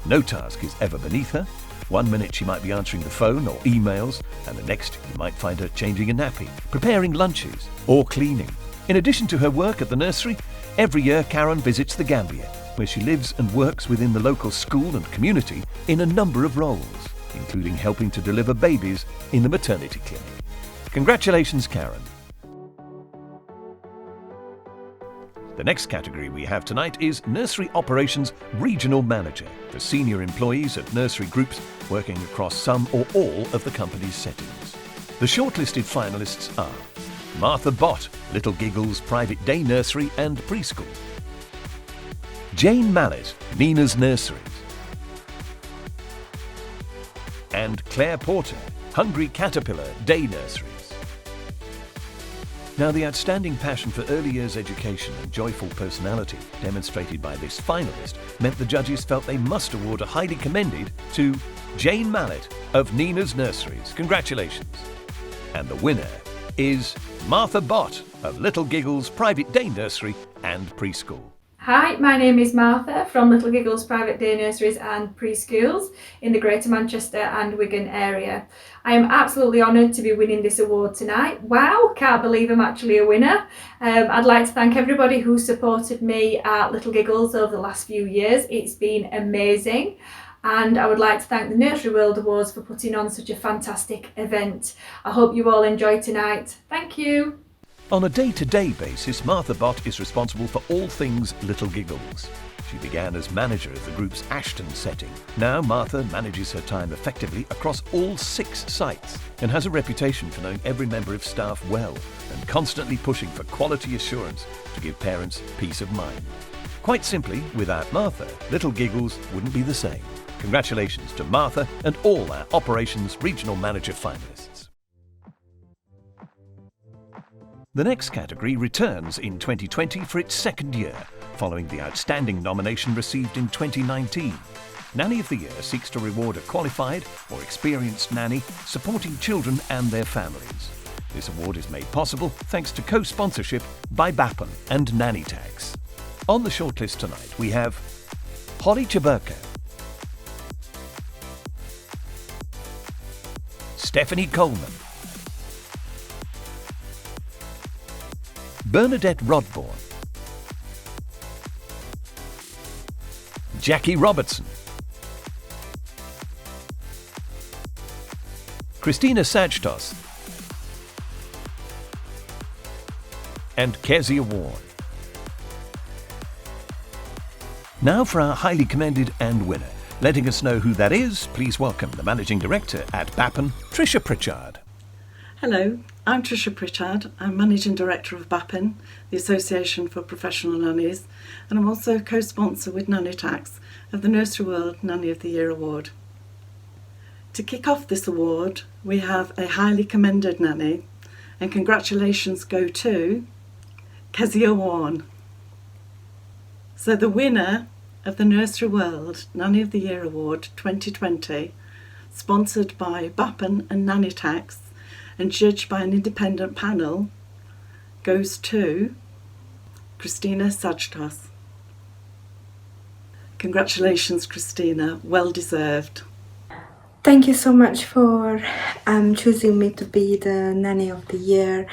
No task is ever beneath her. 1 minute she might be answering the phone or emails, and the next you might find her changing a nappy, preparing lunches, or cleaning. In addition to her work at the nursery, every year Karen visits the Gambia, where she lives and works within the local school and community in a number of roles, including helping to deliver babies in the maternity clinic. Congratulations, Karen. The next category we have tonight is Nursery Operations Regional Manager for senior employees at nursery groups working across some or all of the company's settings. The shortlisted finalists are Martha Bott, Little Giggles Private Day Nursery and Preschool. Jane Mallet, Nina's Nurseries. And Claire Porter, Hungry Caterpillar Day Nurseries. Now, the outstanding passion for early years education and joyful personality demonstrated by this finalist meant the judges felt they must award a highly commended to Jane Mallet of Nina's Nurseries. Congratulations. And the winner is Martha Bott of Little Giggles Private Day Nursery and Preschool. Hi, my name is Martha from Little Giggles Private Day Nurseries and Preschools in the Greater Manchester and Wigan area. I am absolutely honoured to be winning this award tonight. Wow, can't believe I'm actually a winner. I'd like to thank everybody who supported me at Little Giggles over the last few years. It's been amazing. And I would like to thank the Nursery World Awards for putting on such a fantastic event. I hope you all enjoy tonight. Thank you. On a day-to-day basis, Martha Bott is responsible for all things Little Giggles. She began as manager of the group's Ashton setting. Now Martha manages her time effectively across all 6 sites and has a reputation for knowing every member of staff well and constantly pushing for quality assurance to give parents peace of mind. Quite simply, without Martha, Little Giggles wouldn't be the same. Congratulations to Martha and all our Operations Regional Manager finalists. The next category returns in 2020 for its 2nd year, following the outstanding nomination received in 2019. Nanny of the Year seeks to reward a qualified or experienced nanny supporting children and their families. This award is made possible thanks to co-sponsorship by BAPN and Nannytax. On the shortlist tonight we have Holly Chaburka, Stephanie Coleman, Bernadette Rodborn, Jackie Robertson, Christina Sajtos, and Kezia Warren. Now for our highly commended and winner. Letting us know who that is, please welcome the Managing Director at BAPN, Tricia Pritchard. Hello, I'm Tricia Pritchard. I'm Managing Director of BAPN, the Association for Professional Nannies, and I'm also co-sponsor with Nannytax of the Nursery World Nanny of the Year Award. To kick off this award, we have a highly commended nanny, and congratulations go to Kezia Warren. So the winner of the Nursery World Nanny of the Year Award 2020, sponsored by BAPN and Nannytax and judged by an independent panel, goes to Christina Sajtos. Congratulations, Christina, well deserved. Thank you so much for choosing me to be the Nanny of the Year.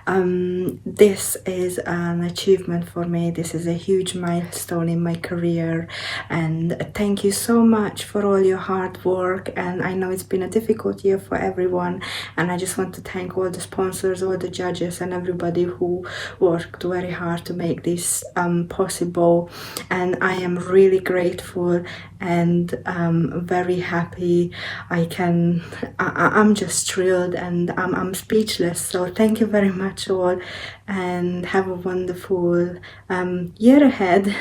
This is an achievement for me. This is a huge milestone in my career, and thank you so much for all your hard work. And I know it's been a difficult year for everyone, and I just want to thank all the sponsors, all the judges, and everybody who worked very hard to make this possible. And I am really grateful and very happy. I'm just thrilled, and I'm speechless. So thank you very much all, and have a wonderful year ahead.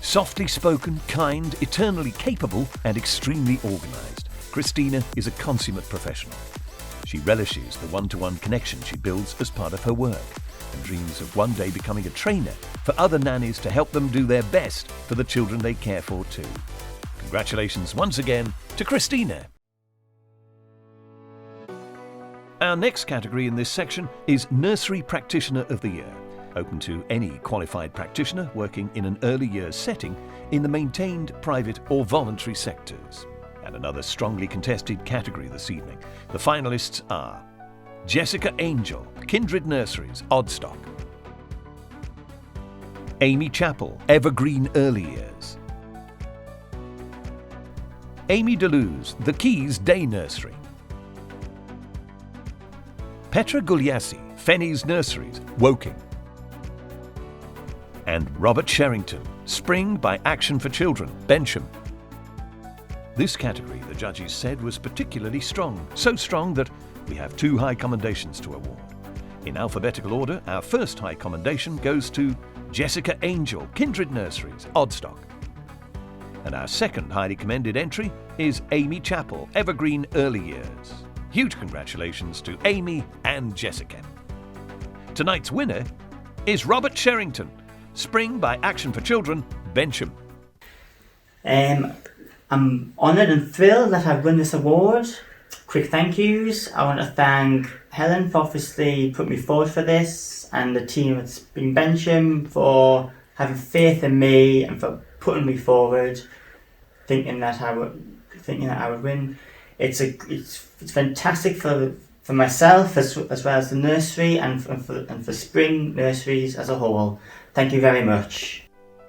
Softly spoken, kind, eternally capable and extremely organised, Christina is a consummate professional. She relishes the one-to-one connection she builds as part of her work and dreams of one day becoming a trainer for other nannies to help them do their best for the children they care for too. Congratulations once again to Christina. Our next category in this section is Nursery Practitioner of the Year, open to any qualified practitioner working in an early years setting in the maintained, private or voluntary sectors. And another strongly contested category this evening. The finalists are Jessica Angel, Kindred Nurseries, Oddstock; Amy Chappell, Evergreen Early Years; Amy Deleuze, The Keys Day Nursery; Petra Gugliassi, Fennies Nurseries, Woking; and Robert Sherrington, Spring by Action for Children, Bensham. This category, the judges said, was particularly strong, so strong that we have 2 high commendations to award. In alphabetical order, our first high commendation goes to Jessica Angel, Kindred Nurseries, Oddstock. And our second highly commended entry is Amy Chappell, Evergreen Early Years. Huge congratulations to Amy and Jessica. Tonight's winner is Robert Sherrington, Spring by Action for Children, Bensham. I'm honoured and thrilled that I've won this award. Quick thank yous. I want to thank Helen for obviously putting me forward for this, and the team at Spring Bensham for having faith in me and for putting me forward, thinking that I would win. It's fantastic for myself as well as the nursery and for Spring Nurseries as a whole. Thank you very much.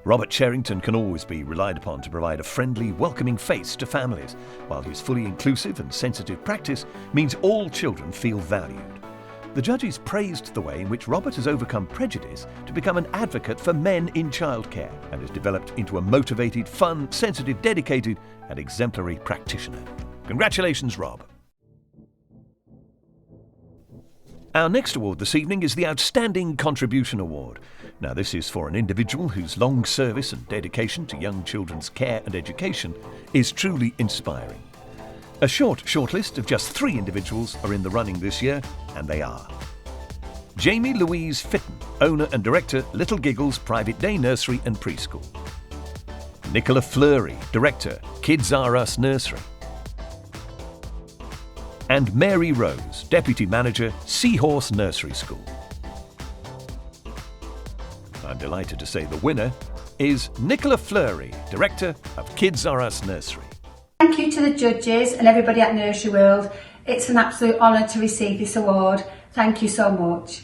Robert Sherrington can always be relied upon to provide a friendly, welcoming face to families, while his fully inclusive and sensitive practice means all children feel valued. The judges praised the way in which Robert has overcome prejudice to become an advocate for men in childcare and has developed into a motivated, fun, sensitive, dedicated and exemplary practitioner. Congratulations, Rob. Our next award this evening is the Outstanding Contribution Award. Now, this is for an individual whose long service and dedication to young children's care and education is truly inspiring. A shortlist of just 3 individuals are in the running this year, and they are Jamie Louise Fitton, owner and director, Little Giggles Private Day Nursery and Preschool; Nicola Fleury, director, Kids R Us Nursery; and Mary Rose, deputy manager, Seahorse Nursery School. I'm delighted to say the winner is Nicola Fleury, director of Kids R Us Nursery. Thank you to to the judges and everybody at Nursery World. It's an absolute honour to receive this award. Thank you so much.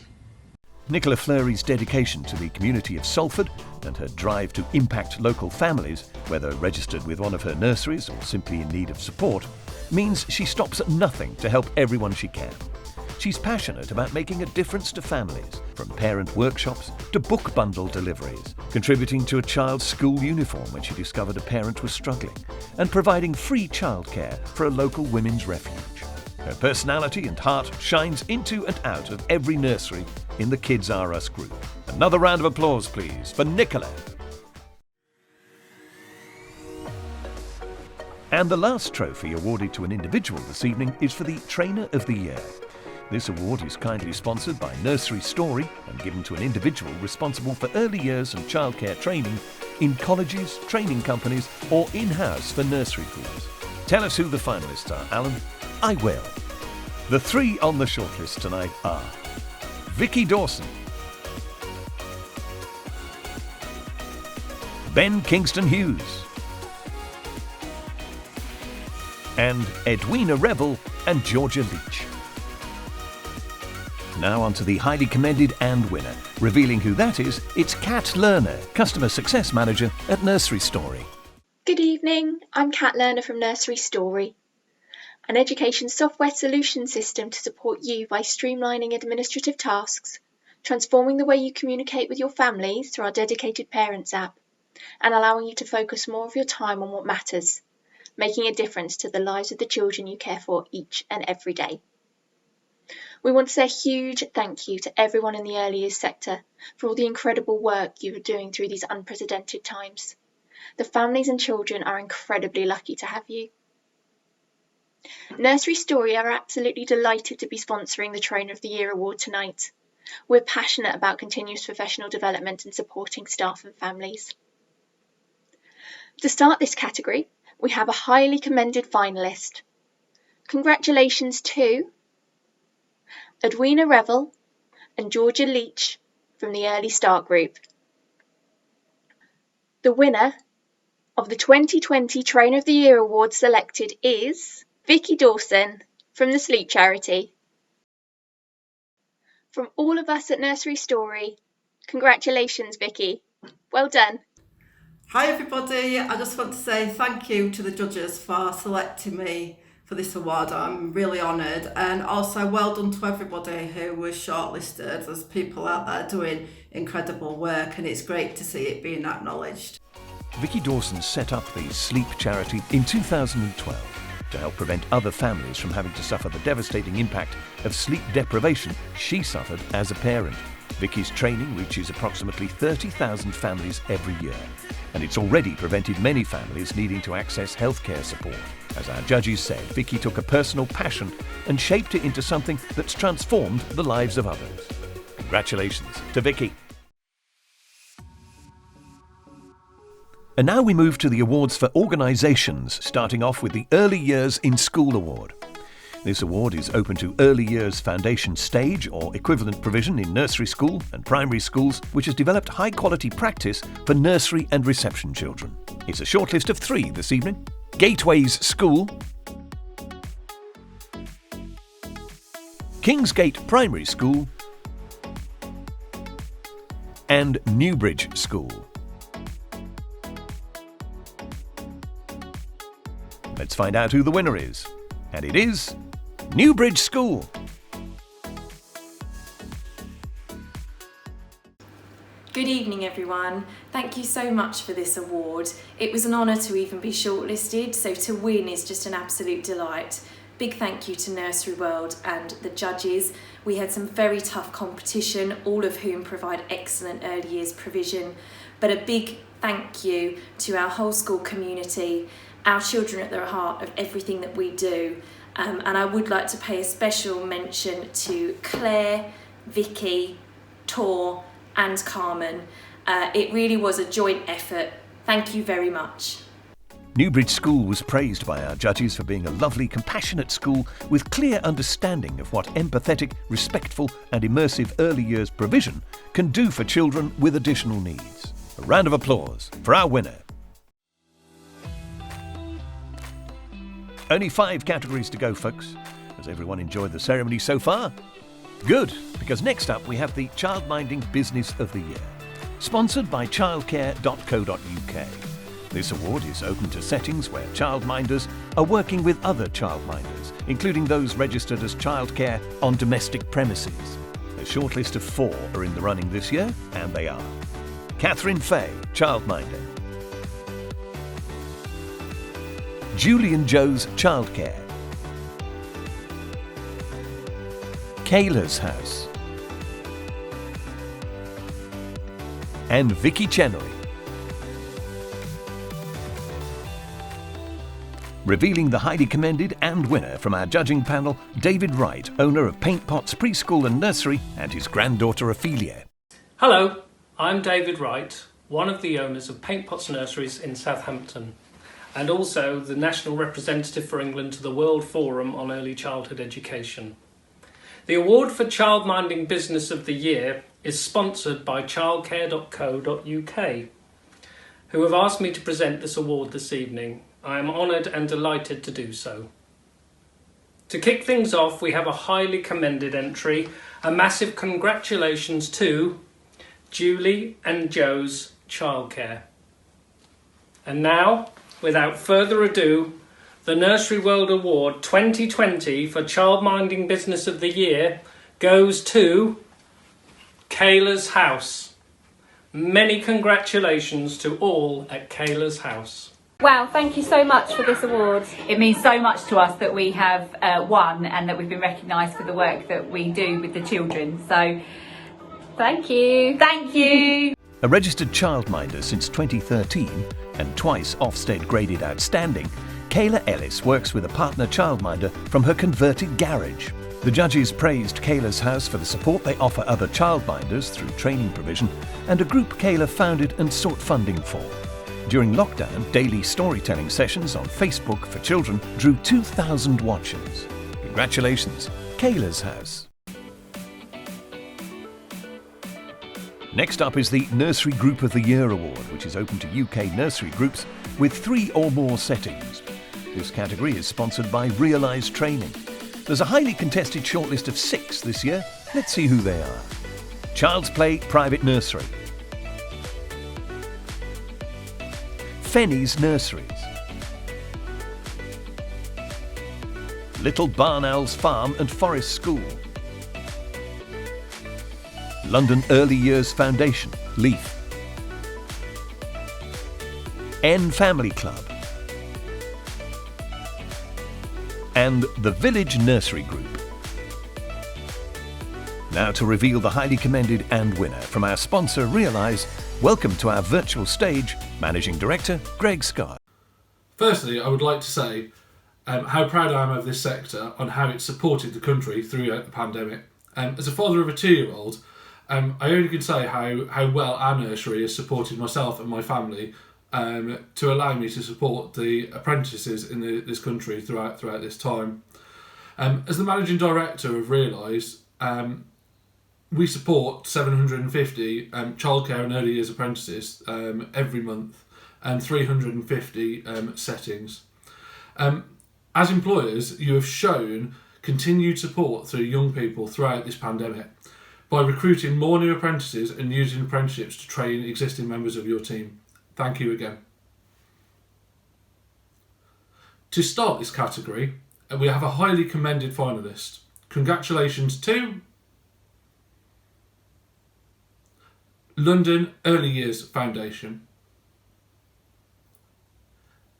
Nicola Fleury's dedication to the community of Salford and her drive to impact local families, whether registered with one of her nurseries or simply in need of support, means she stops at nothing to help everyone she can. She's passionate about making a difference to families, from parent workshops to book bundle deliveries, contributing to a child's school uniform when she discovered a parent was struggling, and providing free childcare for a local women's refuge. Her personality and heart shines into and out of every nursery in the Kids R Us group. Another round of applause, please, for Nicola. And the last trophy awarded to an individual this evening is for the Trainer of the Year. This award is kindly sponsored by Nursery Story and given to an individual responsible for early years and childcare training in colleges, training companies or in-house for nursery schools. Tell us who the finalists are, Alan. I will. The three on the shortlist tonight are Vicky Dawson, Ben Kingston Hughes, and Edwina Revel and Georgia Leach. Now on to the highly commended and winner. Revealing who that is, it's Kat Lerner, Customer Success Manager at Nursery Story. Good evening, I'm Kat Lerner from Nursery Story, an education software solution system to support you by streamlining administrative tasks, transforming the way you communicate with your families through our dedicated Parents app, and allowing you to focus more of your time on what matters, making a difference to the lives of the children you care for each and every day. We want to say a huge thank you to everyone in the early years sector for all the incredible work you are doing through these unprecedented times. The families and children are incredibly lucky to have you. Nursery Story are absolutely delighted to be sponsoring the Trainer of the Year award tonight. We're passionate about continuous professional development and supporting staff and families. To start this category, we have a highly commended finalist. Congratulations to Edwina Revel and Georgia Leach from the Early Start Group. The winner of the 2020 Trainer of the Year award selected is Vicky Dawson from the Sleep Charity. From all of us at Nursery Story, congratulations, Vicky. Well done. Hi everybody, I just want to say thank you to the judges for selecting me for this award. I'm really honoured, and also well done to everybody who was shortlisted. There's people out there doing incredible work and it's great to see it being acknowledged. Vicky Dawson set up the Sleep Charity in 2012 to help prevent other families from having to suffer the devastating impact of sleep deprivation she suffered as a parent. Vicky's training reaches approximately 30,000 families every year, and it's already prevented many families needing to access healthcare support. As our judges said, Vicky took a personal passion and shaped it into something that's transformed the lives of others. Congratulations to Vicky. And now we move to the awards for organisations, starting off with the Early Years in School Award. This award is open to early years foundation stage or equivalent provision in nursery school and primary schools, which has developed high quality practice for nursery and reception children. It's a shortlist of 3 this evening. Gateways School, Kingsgate Primary School and Newbridge School. Let's find out who the winner is. And it is Newbridge School. Good evening everyone. Thank you so much for this award. It was an honour to even be shortlisted, so to win is just an absolute delight. Big thank you to Nursery World and the judges. We had some very tough competition, all of whom provide excellent early years provision, but a big thank you to our whole school community. Our children are at the heart of everything that we do. And I would like to pay a special mention to Claire, Vicky, Tor and Carmen. It really was a joint effort. Thank you very much. Newbridge School was praised by our judges for being a lovely, compassionate school with clear understanding of what empathetic, respectful and immersive early years provision can do for children with additional needs. A round of applause for our winner. Only 5 categories to go, folks. Has everyone enjoyed the ceremony so far? Good, because next up we have the Childminding Business of the Year, sponsored by childcare.co.uk. This award is open to settings where childminders are working with other childminders, including those registered as childcare on domestic premises. A shortlist of 4 are in the running this year, and they are: Catherine Fay, childminder; Julie and Joe's childcare; Kayla's house; and Vicky Chenery. Revealing the highly commended and winner from our judging panel, David Wright, owner of Paint Pots Preschool and Nursery, and his granddaughter Ophelia. Hello, I'm David Wright, one of the owners of Paint Pots Nurseries in Southampton, and also the national representative for England to the World Forum on Early Childhood Education. The award for Childminding Business of the Year is sponsored by childcare.co.uk, who have asked me to present this award this evening. I am honoured and delighted to do so. To kick things off, we have a highly commended entry. A massive congratulations to Julie and Joe's childcare. And now, without further ado, the Nursery World Award 2020 for Childminding Business of the Year goes to Kayla's House. Many congratulations to all at Kayla's House. Wow, thank you so much for this award. It means so much to us that we have won and that we've been recognised for the work that we do with the children. So, thank you. Thank you. A registered childminder since 2013 and twice Ofsted graded outstanding, Kayla Ellis works with a partner childminder from her converted garage. The judges praised Kayla's House for the support they offer other childminders through training provision and a group Kayla founded and sought funding for. During lockdown, daily storytelling sessions on Facebook for children drew 2,000 watchers. Congratulations, Kayla's House. Next up is the Nursery Group of the Year Award, which is open to UK nursery groups with 3 or more settings. This category is sponsored by Realise Training. There's a highly contested shortlist of 6 this year. Let's see who they are. Child's Play Private Nursery, Fennies Nurseries, Little Barn Owls Farm and Forest School, London Early Years Foundation, Leaf, N Family Club, and the Village Nursery Group. Now to reveal the highly commended and winner from our sponsor Realise, welcome to our virtual stage, Managing Director Greg Scott. Firstly, I would like to say how proud I am of this sector on how it supported the country throughout the pandemic. As a father of a 2-year-old, I only can say how well our nursery has supported myself and my family to allow me to support the apprentices in this country throughout this time. As the Managing Director of Realise, we support 750 childcare and early years apprentices every month and 350 settings. As employers, you have shown continued support through young people throughout this pandemic by recruiting more new apprentices and using apprenticeships to train existing members of your team. Thank you again. To start this category, we have a highly commended finalist. Congratulations to London Early Years Foundation.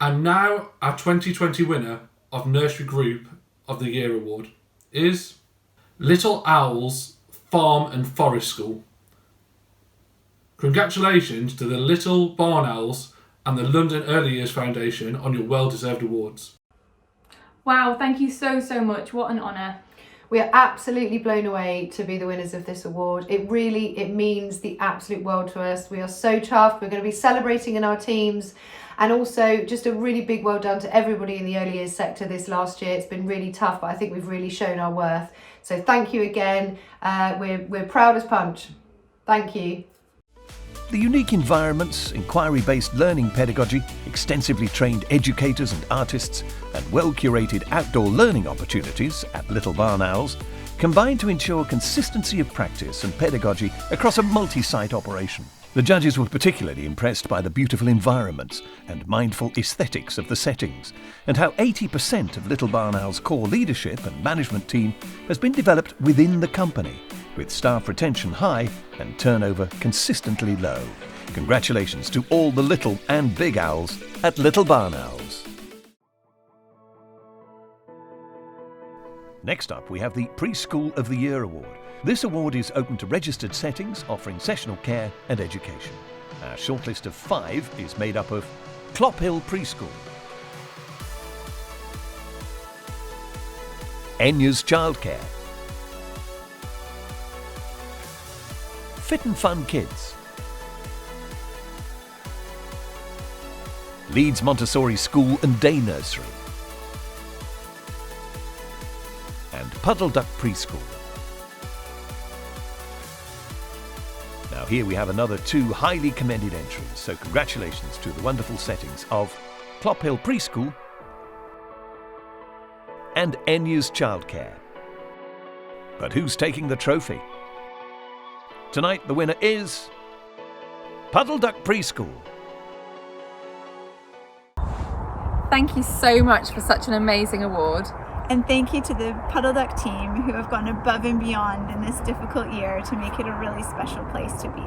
And now our 2020 winner of Nursery Group of the Year Award is Little Owls Farm and Forest School. Congratulations to the Little Barn Owls and the London Early Years Foundation on your well-deserved awards. Wow, thank you so much. What an honour. We are absolutely blown away to be the winners of this award. It means the absolute world to us. We are so chuffed. We're going to be celebrating in our teams, and also just a really big well done to everybody in the early years sector this last year. It's been really tough, but I think we've really shown our worth. So thank you again. We're proud as punch. Thank you. The unique environments, inquiry-based learning pedagogy, extensively trained educators and artists, and well-curated outdoor learning opportunities at Little Barn Owls combine to ensure consistency of practice and pedagogy across a multi-site operation. The judges were particularly impressed by the beautiful environments and mindful aesthetics of the settings, and how 80% of Little Barn Owl's core leadership and management team has been developed within the company, with staff retention high and turnover consistently low. Congratulations to all the little and big owls at Little Barn Owls. Next up, we have the Preschool of the Year Award. This award is open to registered settings offering sessional care and education. Our shortlist of 5 is made up of Clop Hill Preschool, Enya's Childcare, Fit and Fun Kids, Leeds Montessori School and Day Nursery, and Puddle Duck Preschool. Now here we have another 2 highly commended entries, so congratulations to the wonderful settings of Clop Hill Preschool and Enya's Childcare. But who's taking the trophy? Tonight the winner is Puddle Duck Preschool. Thank you so much for such an amazing award. And thank you to the Puddle Duck team who have gone above and beyond in this difficult year to make it a really special place to be.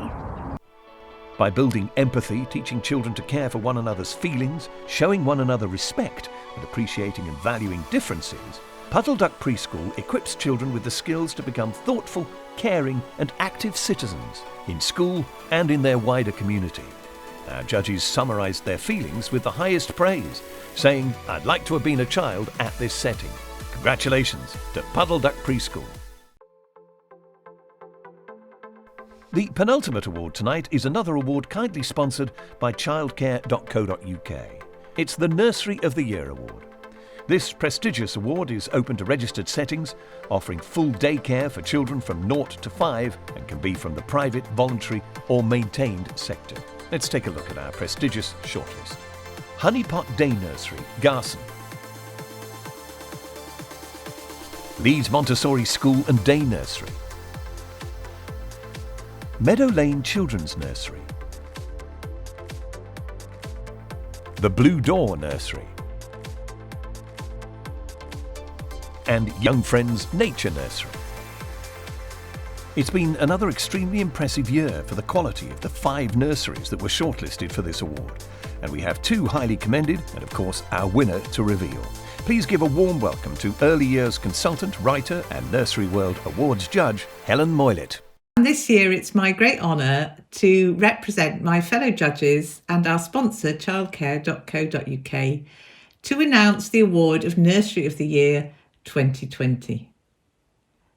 By building empathy, teaching children to care for one another's feelings, showing one another respect, and appreciating and valuing differences, Puddle Duck Preschool equips children with the skills to become thoughtful, caring and active citizens in school and in their wider community. Our judges summarised their feelings with the highest praise, saying, "I'd like to have been a child at this setting." Congratulations to Puddle Duck Preschool. The penultimate award tonight is another award kindly sponsored by childcare.co.uk. It's the Nursery of the Year Award. This prestigious award is open to registered settings, offering full daycare for children from 0 to 5 and can be from the private, voluntary or maintained sector. Let's take a look at our prestigious shortlist. Honeypot Day Nursery, Garson. Leeds Montessori School and Day Nursery. Meadow Lane Children's Nursery. The Blue Door Nursery. And Young Friends Nature Nursery. It's been another extremely impressive year for the quality of the 5 nurseries that were shortlisted for this award. And we have 2 highly commended and of course our winner to reveal. Please give a warm welcome to Early Years consultant, writer and Nursery World Awards judge, Helen Moylett. And this year it's my great honour to represent my fellow judges and our sponsor childcare.co.uk to announce the award of Nursery of the Year 2020.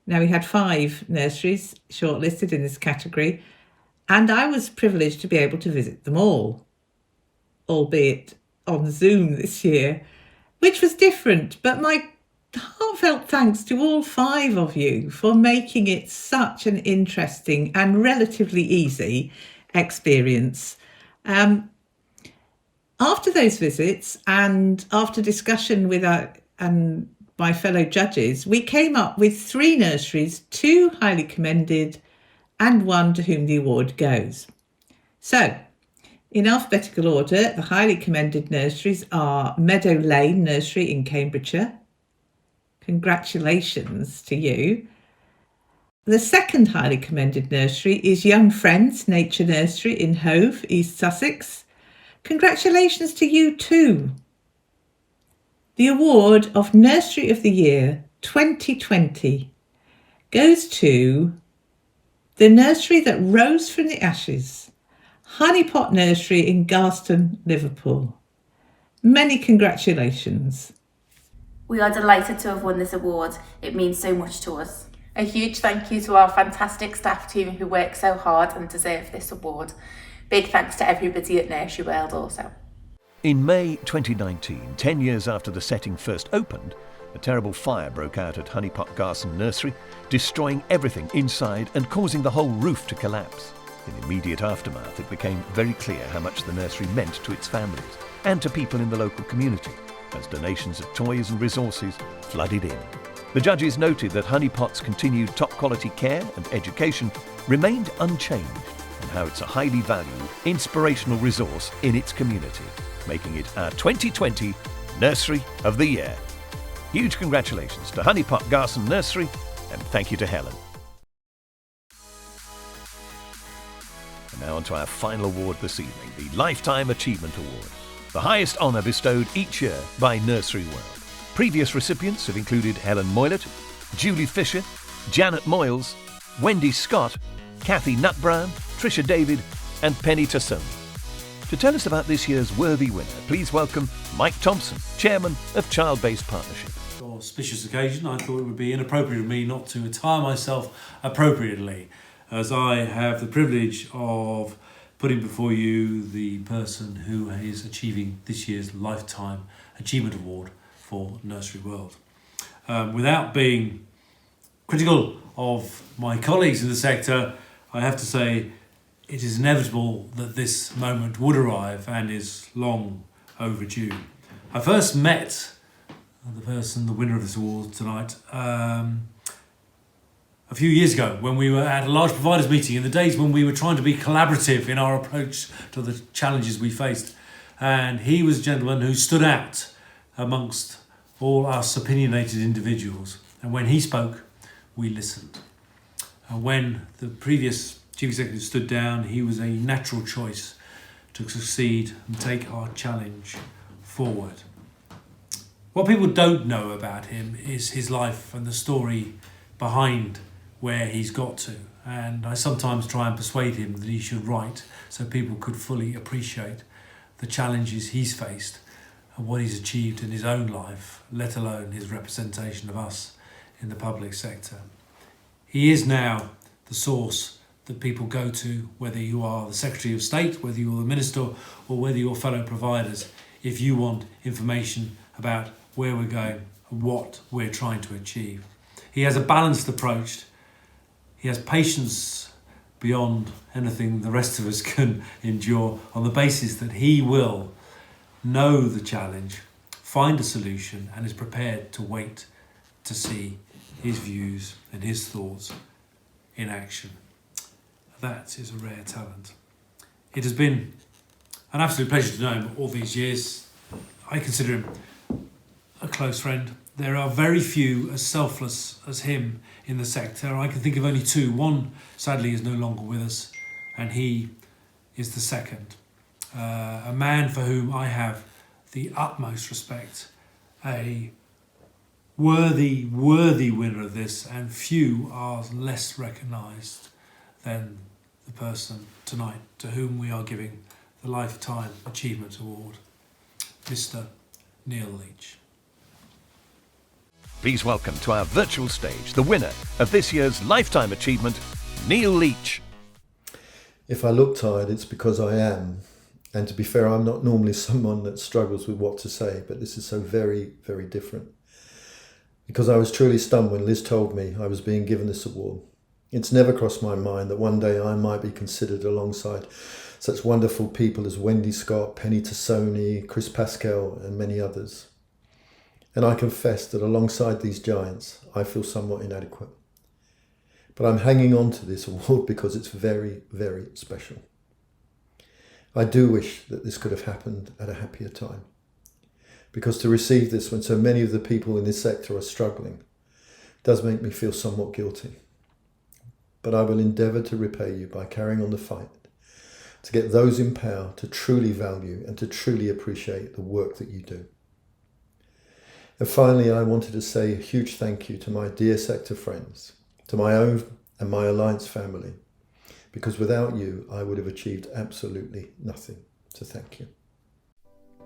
Now, we had 5 nurseries shortlisted in this category, and I was privileged to be able to visit them all, albeit on Zoom this year, which was different, but my heartfelt thanks to all 5 of you for making it such an interesting and relatively easy experience. After those visits and after discussion with my fellow judges, we came up with 3 nurseries, 2 highly commended and 1 to whom the award goes. So, in alphabetical order, the highly commended nurseries are Meadow Lane Nursery in Cambridgeshire. Congratulations to you. The second highly commended nursery is Young Friends Nature Nursery in Hove, East Sussex. Congratulations to you too. The award of Nursery of the Year 2020 goes to the nursery that rose from the ashes, Honeypot Nursery in Garston, Liverpool. Many congratulations. We are delighted to have won this award. It means so much to us. A huge thank you to our fantastic staff team who work so hard and deserve this award. Big thanks to everybody at Nursery World also. In May 2019, 10 years after the setting first opened, a terrible fire broke out at Honeypot Garson Nursery, destroying everything inside and causing the whole roof to collapse. In the immediate aftermath, it became very clear how much the nursery meant to its families and to people in the local community, as donations of toys and resources flooded in. The judges noted that Honey Pot's continued top-quality care and education remained unchanged, and how it's a highly valued, inspirational resource in its community, making it our 2020 Nursery of the Year. Huge congratulations to Honey Pot Garson Nursery, and thank you to Helen. And now on to our final award this evening, the Lifetime Achievement Award, the highest honour bestowed each year by Nursery World. Previous recipients have included Helen Moylett, Julie Fisher, Janet Moyles, Wendy Scott, Kathy Nutbrown, Tricia David and Penny Tassone. To tell us about this year's worthy winner, please welcome Mike Thompson, Chairman of Child-Based Partnership. For auspicious occasion, I thought it would be inappropriate of me not to attire myself appropriately, as I have the privilege of putting before you the person who is achieving this year's Lifetime Achievement Award for Nursery World. Without being critical of my colleagues in the sector, I have to say it is inevitable that this moment would arrive and is long overdue. I first met the winner of this award tonight, a few years ago when we were at a large providers meeting in the days when we were trying to be collaborative in our approach to the challenges we faced. And he was a gentleman who stood out amongst all us opinionated individuals. And when he spoke, we listened. And when the previous chief executive stood down, he was a natural choice to succeed and take our challenge forward. What people don't know about him is his life and the story behind where he's got to. And I sometimes try and persuade him that he should write so people could fully appreciate the challenges he's faced and what he's achieved in his own life, let alone his representation of us in the public sector. He is now the source that people go to, whether you are the Secretary of State, whether you're the Minister, or whether you're fellow providers, if you want information about where we're going and what we're trying to achieve. He has a balanced approach. He has patience beyond anything the rest of us can endure, on the basis that he will know the challenge, find a solution, and is prepared to wait to see his views and his thoughts in action. That is a rare talent. It has been an absolute pleasure to know him all these years. I consider him a close friend. There are very few as selfless as him in the sector. I can think of only two. One, sadly, is no longer with us, and he is the second. A man for whom I have the utmost respect, a worthy winner of this, and few are less recognised than the person tonight to whom we are giving the Lifetime Achievement Award, Mr. Neil Leach. Please welcome to our virtual stage the winner of this year's Lifetime Achievement, Neil Leach. If I look tired, it's because I am. And to be fair, I'm not normally someone that struggles with what to say, but this is so very, very different. Because I was truly stunned when Liz told me I was being given this award. It's never crossed my mind that one day I might be considered alongside such wonderful people as Wendy Scott, Penny Tassone, Chris Pascal, and many others. And I confess that alongside these giants, I feel somewhat inadequate. But I'm hanging on to this award because it's very, very special. I do wish that this could have happened at a happier time. Because to receive this when so many of the people in this sector are struggling does make me feel somewhat guilty. But I will endeavour to repay you by carrying on the fight to get those in power to truly value and to truly appreciate the work that you do. And finally, I wanted to say a huge thank you to my dear sector friends, to my own and my Alliance family, because without you, I would have achieved absolutely nothing. So thank you.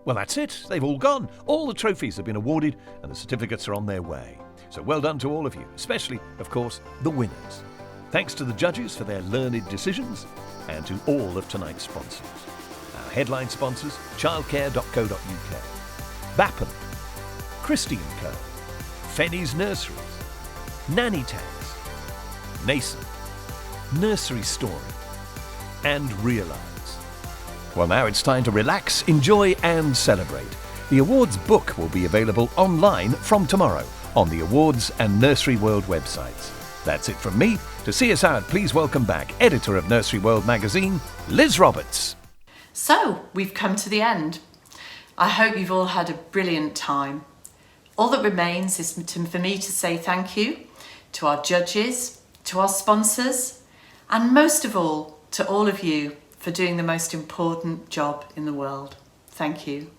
Well, that's it. They've all gone. All the trophies have been awarded and the certificates are on their way. So well done to all of you, especially, of course, the winners. Thanks to the judges for their learned decisions and to all of tonight's sponsors. Our headline sponsors, childcare.co.uk, BAPN, Christie Co, Fennies Nurseries, Nannytax, Nasen, Nursery Story, and realise. Well, now it's time to relax, enjoy and celebrate. The awards book will be available online from tomorrow on the Awards and Nursery World websites. That's it from me. To see us out, please welcome back editor of Nursery World magazine, Liz Roberts. So, we've come to the end. I hope you've all had a brilliant time. All that remains is for me to say thank you to our judges, to our sponsors, and most of all, to all of you for doing the most important job in the world. Thank you.